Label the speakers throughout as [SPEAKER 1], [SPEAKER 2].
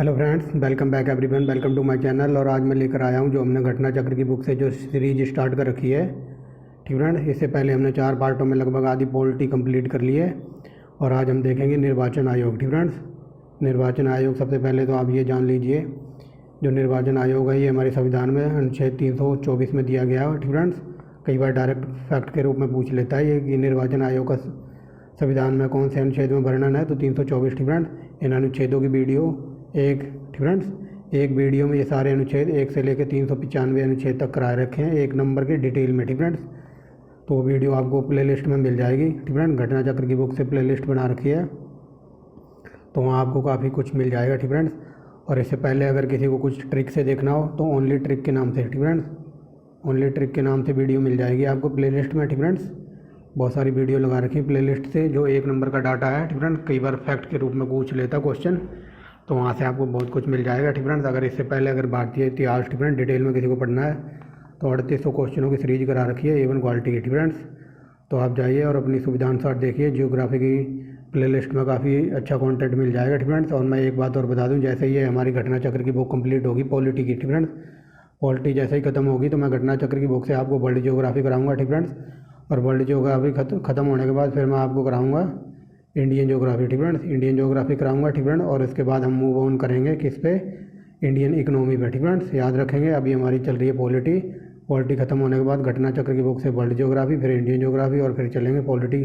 [SPEAKER 1] Hello friends, welcome back everyone, welcome to my channel. और आज मैं लेकर आया हूं जो हमने घटना चक्र की बुक से जो सीरीज स्टार्ट कर रखी है। ठीक फ्रेंड्स, इससे पहले हमने 4 पार्टों में लगभग आधी पॉलिटी कंप्लीट कर ली है और आज हम देखेंगे निर्वाचन आयोग। ठीक फ्रेंड्स, निर्वाचन आयोग सबसे पहले तो आप ये जान लीजिए, जो निर्वाचन आयोग है ये हमारे संविधान में अनुच्छेद 324 में दिया गया है। ठीक फ्रेंड्स, कई बार डायरेक्ट फैक्ट के रूप में पूछ लेता है ये कि निर्वाचन आयोग का संविधान में कौन से अनुच्छेद में वर्णन है, तो 324। ठीक फ्रेंड्स, इन अनुच्छेदों की वीडियो एक वीडियो में ये सारे अनुच्छेद 1 से लेकर 395 अनुच्छेद तक कराए रखे हैं, एक नंबर के डिटेल में। ठीक फ्रेंड्स, तो वो वीडियो आपको प्लेलिस्ट में मिल जाएगी। ठीक फ्रेंड्स, घटना चक्र की बुक से प्लेलिस्ट बना रखी है, तो वहाँ आपको काफ़ी कुछ मिल जाएगा। ठीक फ्रेंड्स, और इससे पहले अगर किसी को कुछ ट्रिक से देखना हो तो ओनली ट्रिक के नाम से, ठीक फ्रेंड्स, ओनली ट्रिक के नाम से वीडियो मिल जाएगी आपको प्लेलिस्ट में। ठीक फ्रेंड्स, बहुत सारी वीडियो लगा रखी है प्लेलिस्ट से, जो 1 नंबर का डाटा है। ठीक फ्रेंड्स, कई बार फैक्ट के रूप में पूछ लेता क्वेश्चन, तो वहाँ से आपको बहुत कुछ मिल जाएगा। ठीक फ्रेंड्स, अगर इससे पहले अगर भारतीय इतिहास, ठीक फ्रेंड्स, डिटेल में किसी को पढ़ना है तो 3800 क्वेश्चनों की सीरीज करा रखी है A1 क्वालिटी की। ठीक फ्रेंड्स, तो आप जाइए और अपनी सुविधा अनुसार देखिए। जियोग्राफी की प्लेलिस्ट में काफ़ी अच्छा कंटेंट मिल जाएगा। ठीक फ्रेंड्स, और मैं एक बात और बता दूं, जैसे ही हमारी घटना चक्र की बुक कंप्लीट होगी पॉलिटी की, ठीक फ्रेंड्स, पॉलिटी जैसे ही खत्म होगी तो मैं घटना चक्र की बुक से आपको वर्ल्ड जियोग्राफी कराऊंगा। ठीक फ्रेंड्स, और वर्ल्ड जियोग्राफी खत्म होने के बाद फिर मैं आपको कराऊंगा इंडियन ज्योग्राफी। ठीक फ्रेंड्स, इंडियन ज्योग्राफी कराऊंगा। ठीक फ्रेंड्स, और इसके बाद हम मूव ऑन करेंगे किस पे, इंडियन इकोनॉमी पे। ठीक फ्रेंड्स, याद रखेंगे अभी हमारी चल रही है पॉलिटी खत्म होने के बाद घटना चक्र की बुक से वर्ल्ड ज्योग्राफी, फिर इंडियन ज्योग्राफी, और फिर चलेंगे पॉलिटी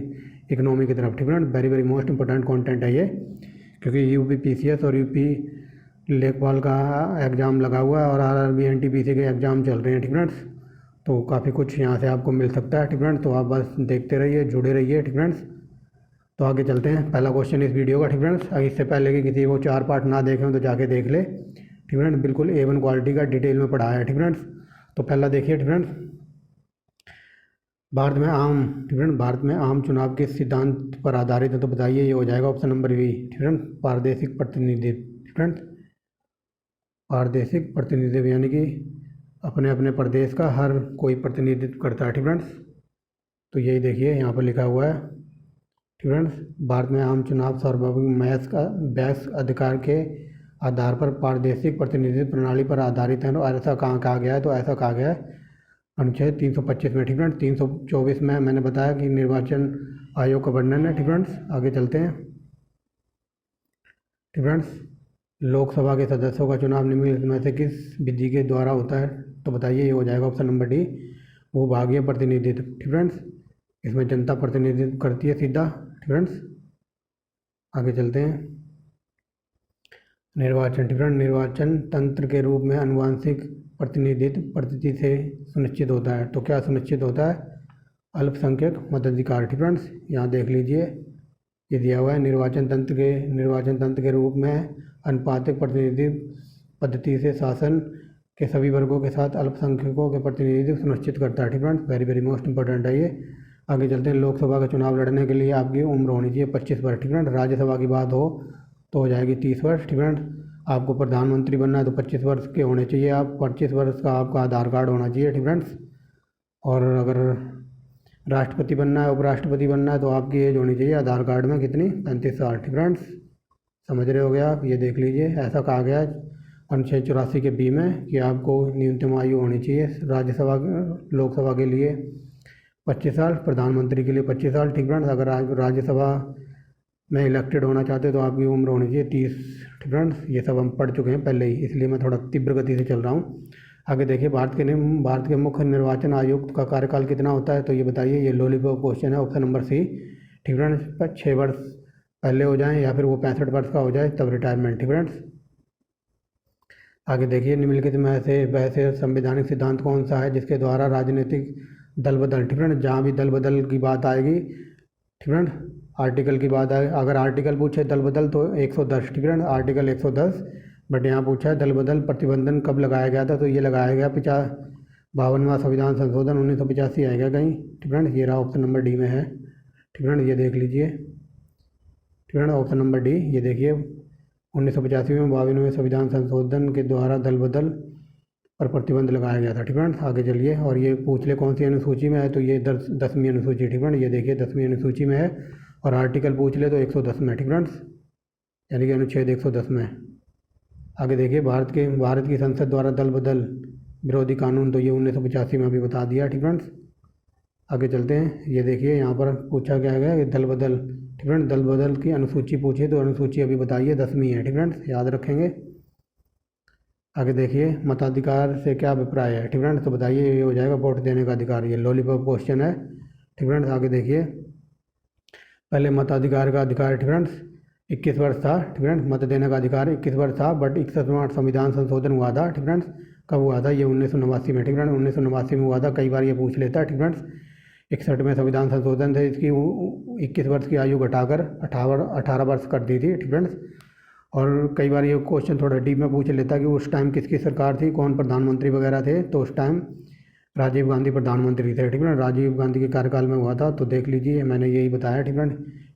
[SPEAKER 1] इकोनॉमी की तरफ। ठीक friends, very very most important content है ये, क्योंकि यूपी पीसीएस और यूपी लेखपाल का एग्ज़ाम लगा हुआ है और आरआरबी एनटीपीसी के एग्ज़ाम चल रहे हैं। ठीक फ्रेंड्स, तो काफ़ी कुछ यहाँ से आपको मिल सकता है। ठीक फ्रेंड्स, तो आप बस देखते रहिए, जुड़े रहिए। ठीक फ्रेंड्स, तो आगे चलते हैं। पहला क्वेश्चन इस वीडियो का, ठीक फ्रेंड्स, इससे पहले कि किसी को 4 पार्ट ना देखें तो जाके देख ले। ठीक फ्रेंड्स, बिल्कुल A1 क्वालिटी का डिटेल में पढ़ाया है। ठीक फ्रेंड्स, तो पहला देखिए। ठीक फ्रेंड्स, भारत में आम चुनाव के सिद्धांत पर आधारित है, तो बताइए। ये हो जाएगा ऑप्शन नंबर बी। ठीक फ्रेंड्स, प्रादेशिक प्रतिनिधित्व। ठीक फ्रेंड्स, प्रादेशिक प्रतिनिधित्व यानी कि अपने अपने प्रदेश का हर कोई प्रतिनिधित्व करता है। ठीक फ्रेंड्स, तो यही देखिए यहाँ पर लिखा हुआ है। ठीक फ्रेंड्स, भारत में आम चुनाव सार्वभौमिक वैश्विक अधिकार के आधार पर प्रादेशिक प्रतिनिधित्व प्रणाली पर आधारित है। और ऐसा कहाँ कहा गया है, तो ऐसा कहा गया है अनुच्छेद 325 में। ठीक फ्रेंड्स, 324 में मैंने बताया कि निर्वाचन आयोग का वर्णन है। ठीक फ्रेंड्स, आगे चलते हैं। ठीक फ्रेंड्स, लोकसभा के सदस्यों का चुनाव निम्नलिखित में से किस विधि के द्वारा होता है, तो बताइए। ये हो जाएगा ऑप्शन नंबर डी, भूभागीय प्रतिनिधित्व। ठीक फ्रेंड्स, इसमें जनता प्रतिनिधित्व करती है सीधा। ठीक फ्रेंड्स, आगे चलते हैं। निर्वाचन। ठीक फ्रेंड्स, निर्वाचन तंत्र के रूप में आनुवंशिक प्रतिनिधित्व पद्धति से सुनिश्चित होता है, तो क्या सुनिश्चित होता है, अल्पसंख्यक मताधिकार। ठीक फ्रेंड्स, यहाँ देख लीजिए, ये दिया हुआ है निर्वाचन तंत्र के रूप में अनुपातिक प्रतिनिधित्व पद्धति से शासन के सभी वर्गों के साथ अल्पसंख्यकों के प्रतिनिधित्व सुनिश्चित करता है। ठीक friends, very very most important है ये। आगे चलते हैं। लोकसभा का चुनाव लड़ने के लिए आपकी उम्र होनी चाहिए 25 वर्ष। ठीक फ्रेंड्स, राज्यसभा की बात हो तो हो जाएगी 30 वर्ष। ठीक फ्रेंड्स, आपको प्रधानमंत्री बनना है तो 25 वर्ष के होने चाहिए आप, 25 वर्ष का आपका आधार कार्ड होना चाहिए। ठीक फ्रेंड्स, और अगर राष्ट्रपति बनना है, उपराष्ट्रपति बनना है, तो आपकी एज होनी चाहिए आधार कार्ड में कितनी, 35 साल। ठीक फ्रेंड्स, समझ रहे हो गया आप, ये देख लीजिए। ऐसा कहा गया है अनुच्छेद 84 के बी में कि आपको न्यूनतम आयु होनी चाहिए लोकसभा के लिए 25 साल, प्रधानमंत्री के लिए 25 साल। ठीक फ्रेंड्स, अगर राज्यसभा में इलेक्टेड होना चाहते तो आपकी उम्र होनी चाहिए 30। ठीक फ्रेंड्स, ये सब हम पढ़ चुके हैं पहले ही, इसलिए मैं थोड़ा तीव्र गति से चल रहा हूँ। आगे देखिए, भारत के मुख्य निर्वाचन आयुक्त का कार्यकाल कितना होता है, तो ये बताइए। ये लॉलीपॉप क्वेश्चन है, ऑप्शन नंबर सी। ठीक फ्रेंड्स, 6 वर्ष पहले हो जाएं या फिर वो 65 वर्ष का हो जाए तब रिटायरमेंट। ठीक फ्रेंड्स, आगे देखिए, निम्नलिखित में से वैसे संवैधानिक सिद्धांत कौन सा है जिसके द्वारा राजनीतिक दल बदल। ठीक फ्रेंड्स, जहाँ भी दल बदल की बात आएगी, ठीक फ्रेंड्स, आर्टिकल की बात आए, अगर आर्टिकल पूछे दल बदल तो 110। ठीक फ्रेंड्स, आर्टिकल 110। बट यहाँ पूछा है दल बदल प्रतिबंधन कब लगाया गया था, तो ये लगाया गया 52वां संविधान संशोधन 1985 आएगा कहीं। ठीक फ्रेंड्स, ये रहा ऑप्शन नंबर डी में है। ठीक फ्रेंड्स, ये देख लीजिए। ठीक फ्रेंड्स, ऑप्शन नंबर डी, ये देखिए 1985 में 52वें संविधान संशोधन के द्वारा दल बदल पर प्रतिबंध लगाया गया था। ठीक फ्रेंड्स, आगे चलिए। और ये पूछ ले कौन सी अनुसूची में है, तो ये 10वीं अनुसूची। ठीक फ्रेंड्स, ये देखिए 10वीं अनुसूची में है, और आर्टिकल पूछ ले तो 110 में। ठीक फ्रेंड्स, यानी कि अनुच्छेद 110 में। आगे देखिए भारत की संसद द्वारा दल बदल विरोधी कानून, तो ये 1985 में अभी बता दिया। ठीक फ्रेंड्स, आगे चलते हैं। ये देखिए यहाँ पर पूछा क्या गया कि दल बदल, ठीक फ्रेंड्स, दल बदल की अनुसूची पूछी, तो अनुसूची अभी बताइए 10वीं है। ठीक फ्रेंड्स, याद रखेंगे। आगे देखिए मताधिकार से क्या अभिप्राय है। ठीक फ्रेंड्स, तो बताइए, ये हो जाएगा वोट देने का अधिकार। ये लॉलीपॉप क्वेश्चन है। ठीक फ्रेंड्स, आगे देखिए पहले मताधिकार का अधिकार, ठीक फ्रेंड्स, 21 वर्ष था। ठीक फ्रेंड्स, मत देने का अधिकार 21 वर्ष था, बट 61वां संविधान संशोधन हुआ था। ठीक फ्रेंड्स, कब हुआ था? ये 1989 में। ठीक फ्रेंड्स, 1989 में हुआ था। कई बार ये पूछ लेता है। ठीक फ्रेंड्स, 61 में संविधान संशोधन थे, इसकी 21 वर्ष की आयु घटाकर 18 वर्ष कर दी थी। ठीक फ्रेंड्स, और कई बार ये क्वेश्चन थोड़ा डीप में पूछ लेता कि उस टाइम किसकी सरकार थी, कौन प्रधानमंत्री वगैरह थे, तो उस टाइम राजीव गांधी प्रधानमंत्री थे। ठीक है, राजीव गांधी के कार्यकाल में हुआ था। तो देख लीजिए, मैंने यही बताया। ठीक है,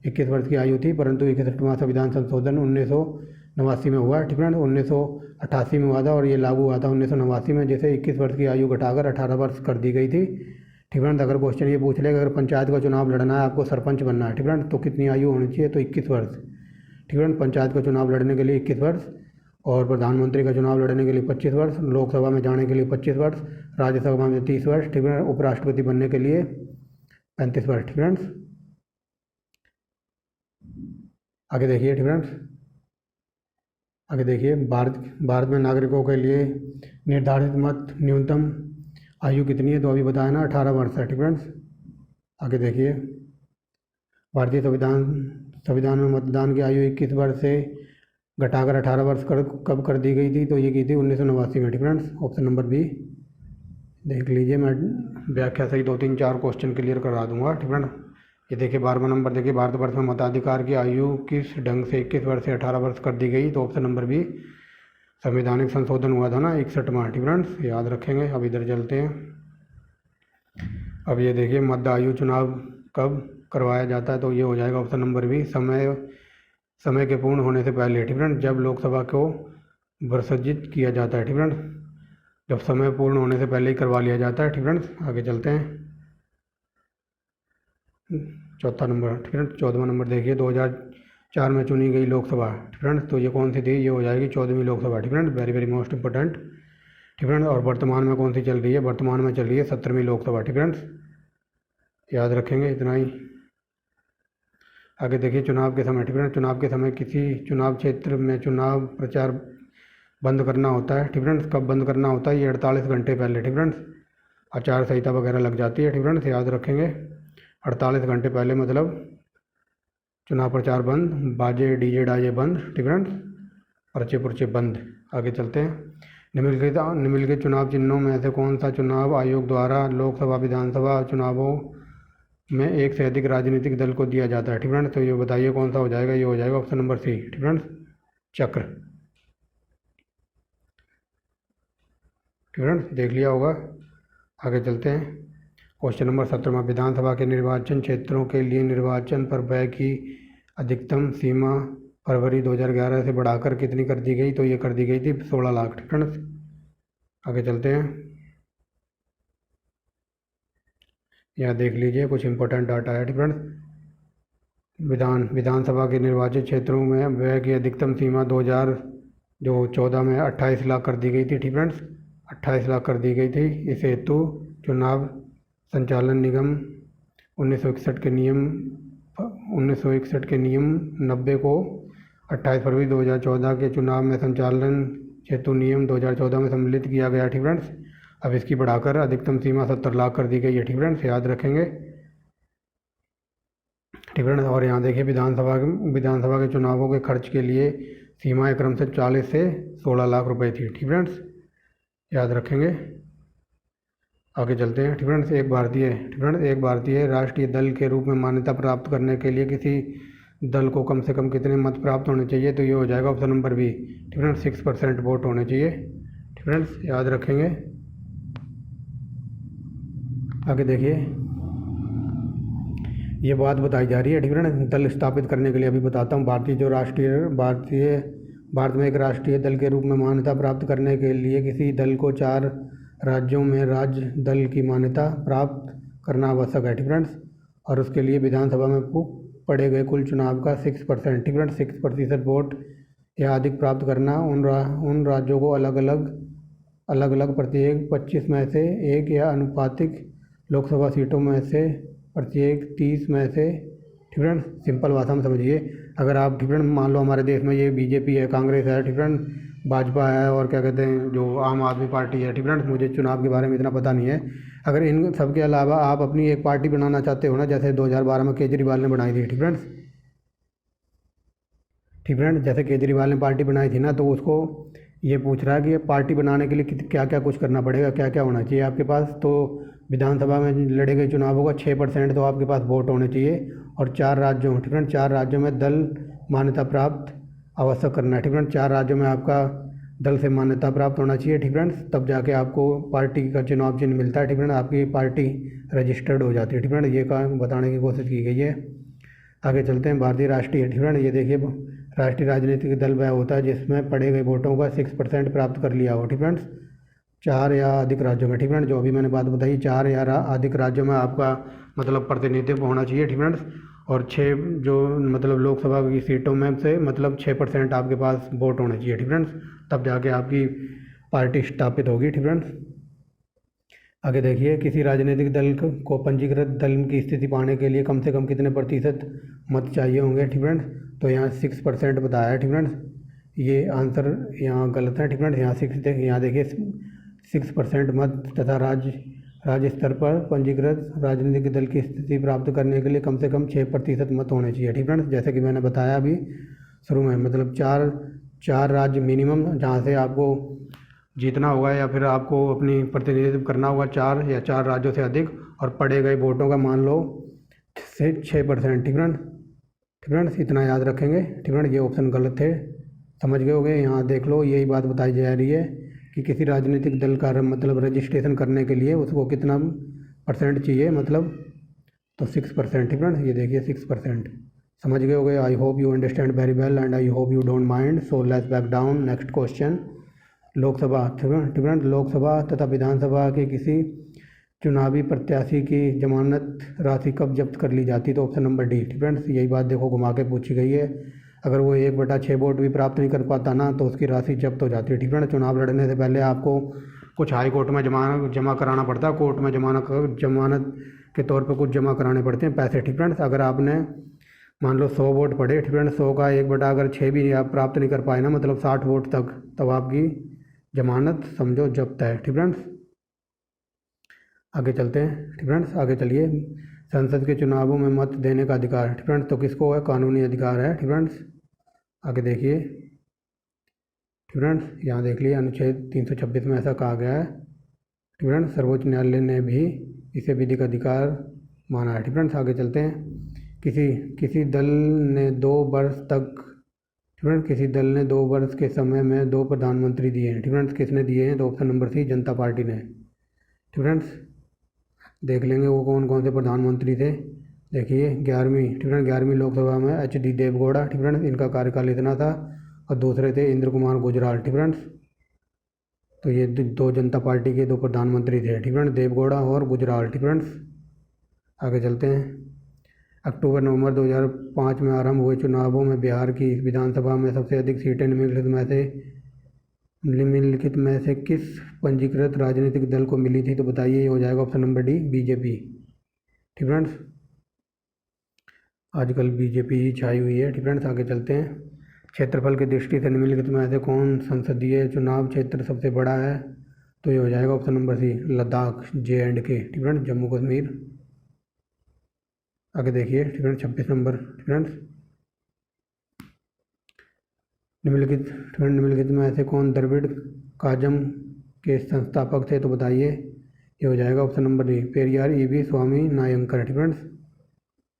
[SPEAKER 1] 21 वर्ष की आयु थी, परंतु 61वां संविधान संशोधन 1989 में हुआ। ठीक है, 1988 में हुआ था और ये लागू हुआ था 1989 में, जैसे 21 वर्ष की आयु घटाकर 18 वर्ष कर दी गई थी। ठीक है, अगर क्वेश्चन ये पूछ लेगा, अगर पंचायत का चुनाव लड़ना है, आपको सरपंच बनना है, ठीक है, तो कितनी आयु होनी चाहिए? तो 21 वर्ष। ठीक है, पंचायत का चुनाव लड़ने के लिए 21 वर्ष, और प्रधानमंत्री का चुनाव लड़ने के लिए 25 वर्ष, लोकसभा में जाने के लिए 25 वर्ष, राज्यसभा में 30 वर्ष, ठीक है, उपराष्ट्रपति बनने के लिए 35 वर्ष। ठीक फ्रेंड्स, आगे देखिए। ठीक फ्रेंड्स, आगे देखिए भारत में नागरिकों के लिए निर्धारित मत न्यूनतम आयु कितनी है? तो अभी बताया ना, 18 वर्ष है। ठीक फ्रेंड्स, आगे देखिए भारतीय संविधान में मतदान की आयु 21 वर्ष से घटाकर 18 वर्ष कब कर दी गई थी? तो ये की थी 1989 में। ठीक फ्रेंड्स, ऑप्शन नंबर बी देख लीजिए। मैं व्याख्या सही 2 3 4 क्वेश्चन क्लियर करा दूंगा। ठीक फ्रेंड, ये देखिए 12वां नंबर देखिए, भारतवर्ष में मताधिकार की आयु किस ढंग से 21 वर्ष से 18 वर्ष कर दी गई? तो ऑप्शन नंबर बी, संवैधानिक संशोधन हुआ था ना 61वां। ठीक फ्रेंड्स, याद रखेंगे। अब इधर चलते हैं। अब ये देखिए मध्य आयु चुनाव कब करवाया जाता है? तो ये हो जाएगा ऑप्शन नंबर बी, समय के पूर्ण होने से पहले। ठीक फ्रेंड, जब लोकसभा को विसर्जित किया जाता है। ठीक फ्रेंड, जब समय पूर्ण होने से पहले ही करवा लिया जाता है। ठीक फ्रेंड्स, आगे चलते हैं। चौथा नंबर, ठीक है, 14वां नंबर देखिए, 2004 में चुनी गई लोकसभा। ठीक फ्रेंड्स, तो ये कौन सी थी? ये हो जाएगी 14वीं लोकसभा। ठीक friends, very very most important. ठीक फ्रेंड्स, और वर्तमान में कौन सी चल रही है? वर्तमान में चल रही है 17वीं लोकसभा। ठीक फ्रेंड्स, याद रखेंगे इतना ही। आगे देखिए चुनाव के समय। ठीक फ्रेंड्स, चुनाव के समय किसी चुनाव क्षेत्र में चुनाव प्रचार बंद करना होता है। ठीक फ्रेंड्स, कब बंद करना होता है? ये 48 घंटे पहले। ठीक फ्रेंड्स, आचार संहिता वगैरह लग जाती है। ठीक फ्रेंड्स, याद रखेंगे 48 घंटे पहले, मतलब चुनाव प्रचार बंद, बाजे डीजे डाजे बंद। ठीक फ्रेंड्स, पर्चे पुर्चे बंद। आगे चलते हैं। निम्नलिखित चुनाव चिन्हों में से कौन सा चुनाव आयोग द्वारा लोकसभा विधानसभा चुनावों में एक से अधिक राजनीतिक दल को दिया जाता है? ठीक फ्रेंड्स, तो ये बताइए कौन सा हो जाएगा? ये हो जाएगा ऑप्शन नंबर सी। ठीक फ्रेंड्स, चक्र। ठीक फ्रेंड्स, देख लिया होगा। आगे चलते हैं। क्वेश्चन नंबर 17 विधानसभा के निर्वाचन क्षेत्रों के लिए निर्वाचन पर व्यय की अधिकतम सीमा फरवरी 2011 से बढ़ाकर कितनी कर दी गई? तो ये कर दी गई थी 16 लाख। ठीक फ्रेंड्स, आगे चलते हैं। यहाँ देख लीजिए कुछ इंपॉर्टेंट डाटा है। ठीक फ्रेंड्स, विधानसभा के निर्वाचित क्षेत्रों में व्यय की अधिकतम सीमा 2014 में 28 लाख कर दी गई थी। ठीक फ्रेंड्स, 28 लाख कर दी गई थी। इस हेतु चुनाव संचालन निगम 1961 के नियम 90 को 28 फरवरी 2014 के चुनाव में संचालन हेतु नियम 2014 में सम्मिलित किया गया। ठीक फ्रेंड्स, अब इसकी बढ़ाकर अधिकतम सीमा 70 लाख कर दी गई है। ठीक फ्रेंड्स, याद रखेंगे। ठीक फ्रेंड्स, और यहाँ देखिए विधानसभा के चुनावों के खर्च के लिए सीमाएं क्रम से 40 से 16 लाख रुपए थी। ठीक फ्रेंड्स, याद रखेंगे। आगे चलते हैं। ठीक फ्रेंड्स, एक भारतीय राष्ट्रीय दल के रूप में मान्यता प्राप्त करने के लिए किसी दल को कम से कम कितने मत प्राप्त होने चाहिए? तो ये हो जाएगा ऑप्शन नंबर बी। ठीक फ्रेंड्स, 6% वोट होने चाहिए। ठीक फ्रेंड्स, याद रखेंगे। आगे देखिए ये बात बताई जा रही है। ठीक फ्रेंड्स, दल स्थापित करने के लिए अभी बताता हूँ। भारत में एक राष्ट्रीय दल के रूप में मान्यता प्राप्त करने के लिए किसी दल को 4 राज्यों में राज्य दल की मान्यता प्राप्त करना आवश्यक है। ठीक फ्रेंड्स, और उसके लिए विधानसभा में पड़े गए कुल चुनाव का 6%, ठीक फ्रेंड्स, 6% वोट या अधिक प्राप्त करना उन राज्यों को अलग अलग प्रत्येक 25 में से एक या अनुपातिक लोकसभा सीटों में से प्रत्येक 30 में से। ठीक है, सिंपल भाषा में समझिए। अगर आप ठीक है मान लो हमारे देश में ये बीजेपी है, कांग्रेस है, ठीक है, भाजपा है और क्या कहते हैं जो आम आदमी पार्टी है। ठीक है, मुझे चुनाव के बारे में इतना पता नहीं है। अगर इन सब के अलावा आप अपनी एक पार्टी बनाना चाहते हो ना, जैसे 2012 में केजरीवाल ने बनाई थी। ठीक है, जैसे केजरीवाल ने पार्टी बनाई थी ना, तो उसको ये पूछ रहा है कि पार्टी बनाने के लिए क्या क्या कुछ करना पड़ेगा, क्या क्या होना चाहिए आपके पास। तो विधानसभा में लड़े गए चुनावों का 6% तो आपके पास वोट होने चाहिए और 4 राज्यों, ठीक है, 4 राज्यों में दल मान्यता प्राप्त आवश्यक करना है। ठीक है, 4 राज्यों में आपका दल से मान्यता प्राप्त होना चाहिए। ठीक है, तब जाके आपको पार्टी का चुनाव चिन्ह मिलता है। ठीक है, आपकी पार्टी रजिस्टर्ड हो जाती है। ठीक है, ये काम बताने की कोशिश की गई है। आगे चलते हैं। भारतीय राष्ट्रीय, ठीक है, ये देखिए राष्ट्रीय राजनीतिक दल वह होता है जिसमें पड़े गए वोटों का 6% प्राप्त कर लिया हो। ठीक है, 4 या अधिक राज्यों में। ठीक है, जो अभी मैंने बात बताई 4 या अधिक राज्यों में आपका मतलब प्रतिनिधित्व होना चाहिए। ठीक है, और 6 जो मतलब लोकसभा की सीटों में से मतलब 6% आपके पास वोट होने चाहिए। ठीक है, तब जाके आपकी पार्टी स्थापित होगी। ठीक है, आगे देखिए। किसी राजनीतिक दल को पंजीकृत दल की स्थिति पाने के लिए कम से कम कितने प्रतिशत मत चाहिए होंगे। ठीक है, तो यहाँ 6% बताया है। ठीक है, ये आंसर यहाँ गलत है। ठीक है, यहाँ 6 यहाँ देखिए 6% मत तथा राज्य स्तर पर पंजीकृत राजनीतिक दल की स्थिति प्राप्त करने के लिए कम से कम 6% मत होने चाहिए। ठीक है, जैसे कि मैंने बताया अभी शुरू में, मतलब चार राज्य मिनिमम जहाँ से आपको जीतना होगा या फिर आपको अपनी प्रतिनिधित्व करना होगा 4 या 4 राज्यों से अधिक, और पड़े गए वोटों का मान लो से 6%। ठीक है, इतना याद रखेंगे। ठीक है, ये ऑप्शन गलत थे, समझ गए होंगे। यहाँ देख लो, यही बात बताई जा रही है कि किसी राजनीतिक दल का मतलब रजिस्ट्रेशन करने के लिए उसको कितना % चाहिए, मतलब तो 6%। ठीक है, ये देखिए 6%, समझ गए होंगे। I hope you understand very well and I hope you don't mind. So let's back down. Next question. Lok Sabha, ठीक है, लोकसभा तथा विधानसभा के किसी चुनावी प्रत्याशी की जमानत राशि कब जब्त कर ली जाती है, तो ऑप्शन नंबर डी। ठीक है, यही बात देखो घुमा के पूछी गई है। अगर वो 1/6 वोट भी प्राप्त नहीं कर पाता ना, तो उसकी राशि जब्त हो जाती है। ठीक है, चुनाव लड़ने से पहले आपको कुछ हाई कोर्ट में जमा कराना पड़ता है, कोर्ट में जमानत के तौर पर कुछ जमा कराने पड़ते हैं पैसे। ठीक है, अगर आपने मान लो 100 वोट पड़े, ठीक है, 100 का 1/6 भी आप प्राप्त नहीं कर पाए ना, मतलब 60 वोट तक, तब आपकी जमानत समझो जब्त है। ठीक है, आगे चलते हैं। ठीक है, आगे चलिए। संसद के चुनावों में मत देने का अधिकार, ठीक है, तो किसको है, कानूनी अधिकार है। ठीक है, आगे देखिए। ठीक है, यहाँ देख लिए अनुच्छेद 326 में ऐसा कहा गया है। ठीक है, सर्वोच्च न्यायालय ने भी इसे विधिक अधिकार माना है। ठीक है, आगे चलते हैं। किसी दल ने 2 वर्ष तक, ठीक है, किसी दल ने 2 वर्ष के समय में 2 प्रधानमंत्री दिए हैं। ठीक है, किसने दिए हैं, तो ऑप्शन नंबर सी, जनता पार्टी ने। ठीक है, देख लेंगे वो कौन कौन से प्रधानमंत्री थे। देखिए 11वीं, ठीक है, 11वीं लोकसभा में HD देवगौड़ा, ठीक है, इनका कार्यकाल इतना था, और दूसरे थे इंद्र कुमार गुजराल। ठीक है, तो ये 2 जनता पार्टी के 2 प्रधानमंत्री थे। ठीक है, देवगौड़ा और गुजराल। ठीक है, आगे चलते हैं। अक्टूबर-नवंबर 2005 में आरंभ हुए चुनावों में बिहार की विधानसभा में सबसे अधिक सीटें निम्नलिखित में से किस पंजीकृत राजनीतिक दल को मिली थी, तो बताइए। ये हो जाएगा ऑप्शन नंबर डी, बीजेपी। ठीक है, आजकल बीजेपी ही छाई हुई है। ठीक है, आगे चलते हैं। क्षेत्रफल की दृष्टि से निम्नलिखित में से कौन संसदीय चुनाव क्षेत्र सबसे बड़ा है, तो ये हो जाएगा ऑप्शन नंबर सी, लद्दाख, J&K। ठीक है, जम्मू कश्मीर। आगे देखिए। ठीक है, 26 नंबर। ठीक है, निम्नलिखित में ऐसे कौन द्रविड़ काजम के संस्थापक थे, तो बताइए। ये हो जाएगा option number D, Periyar EV स्वामी नायंकर। ठीक है,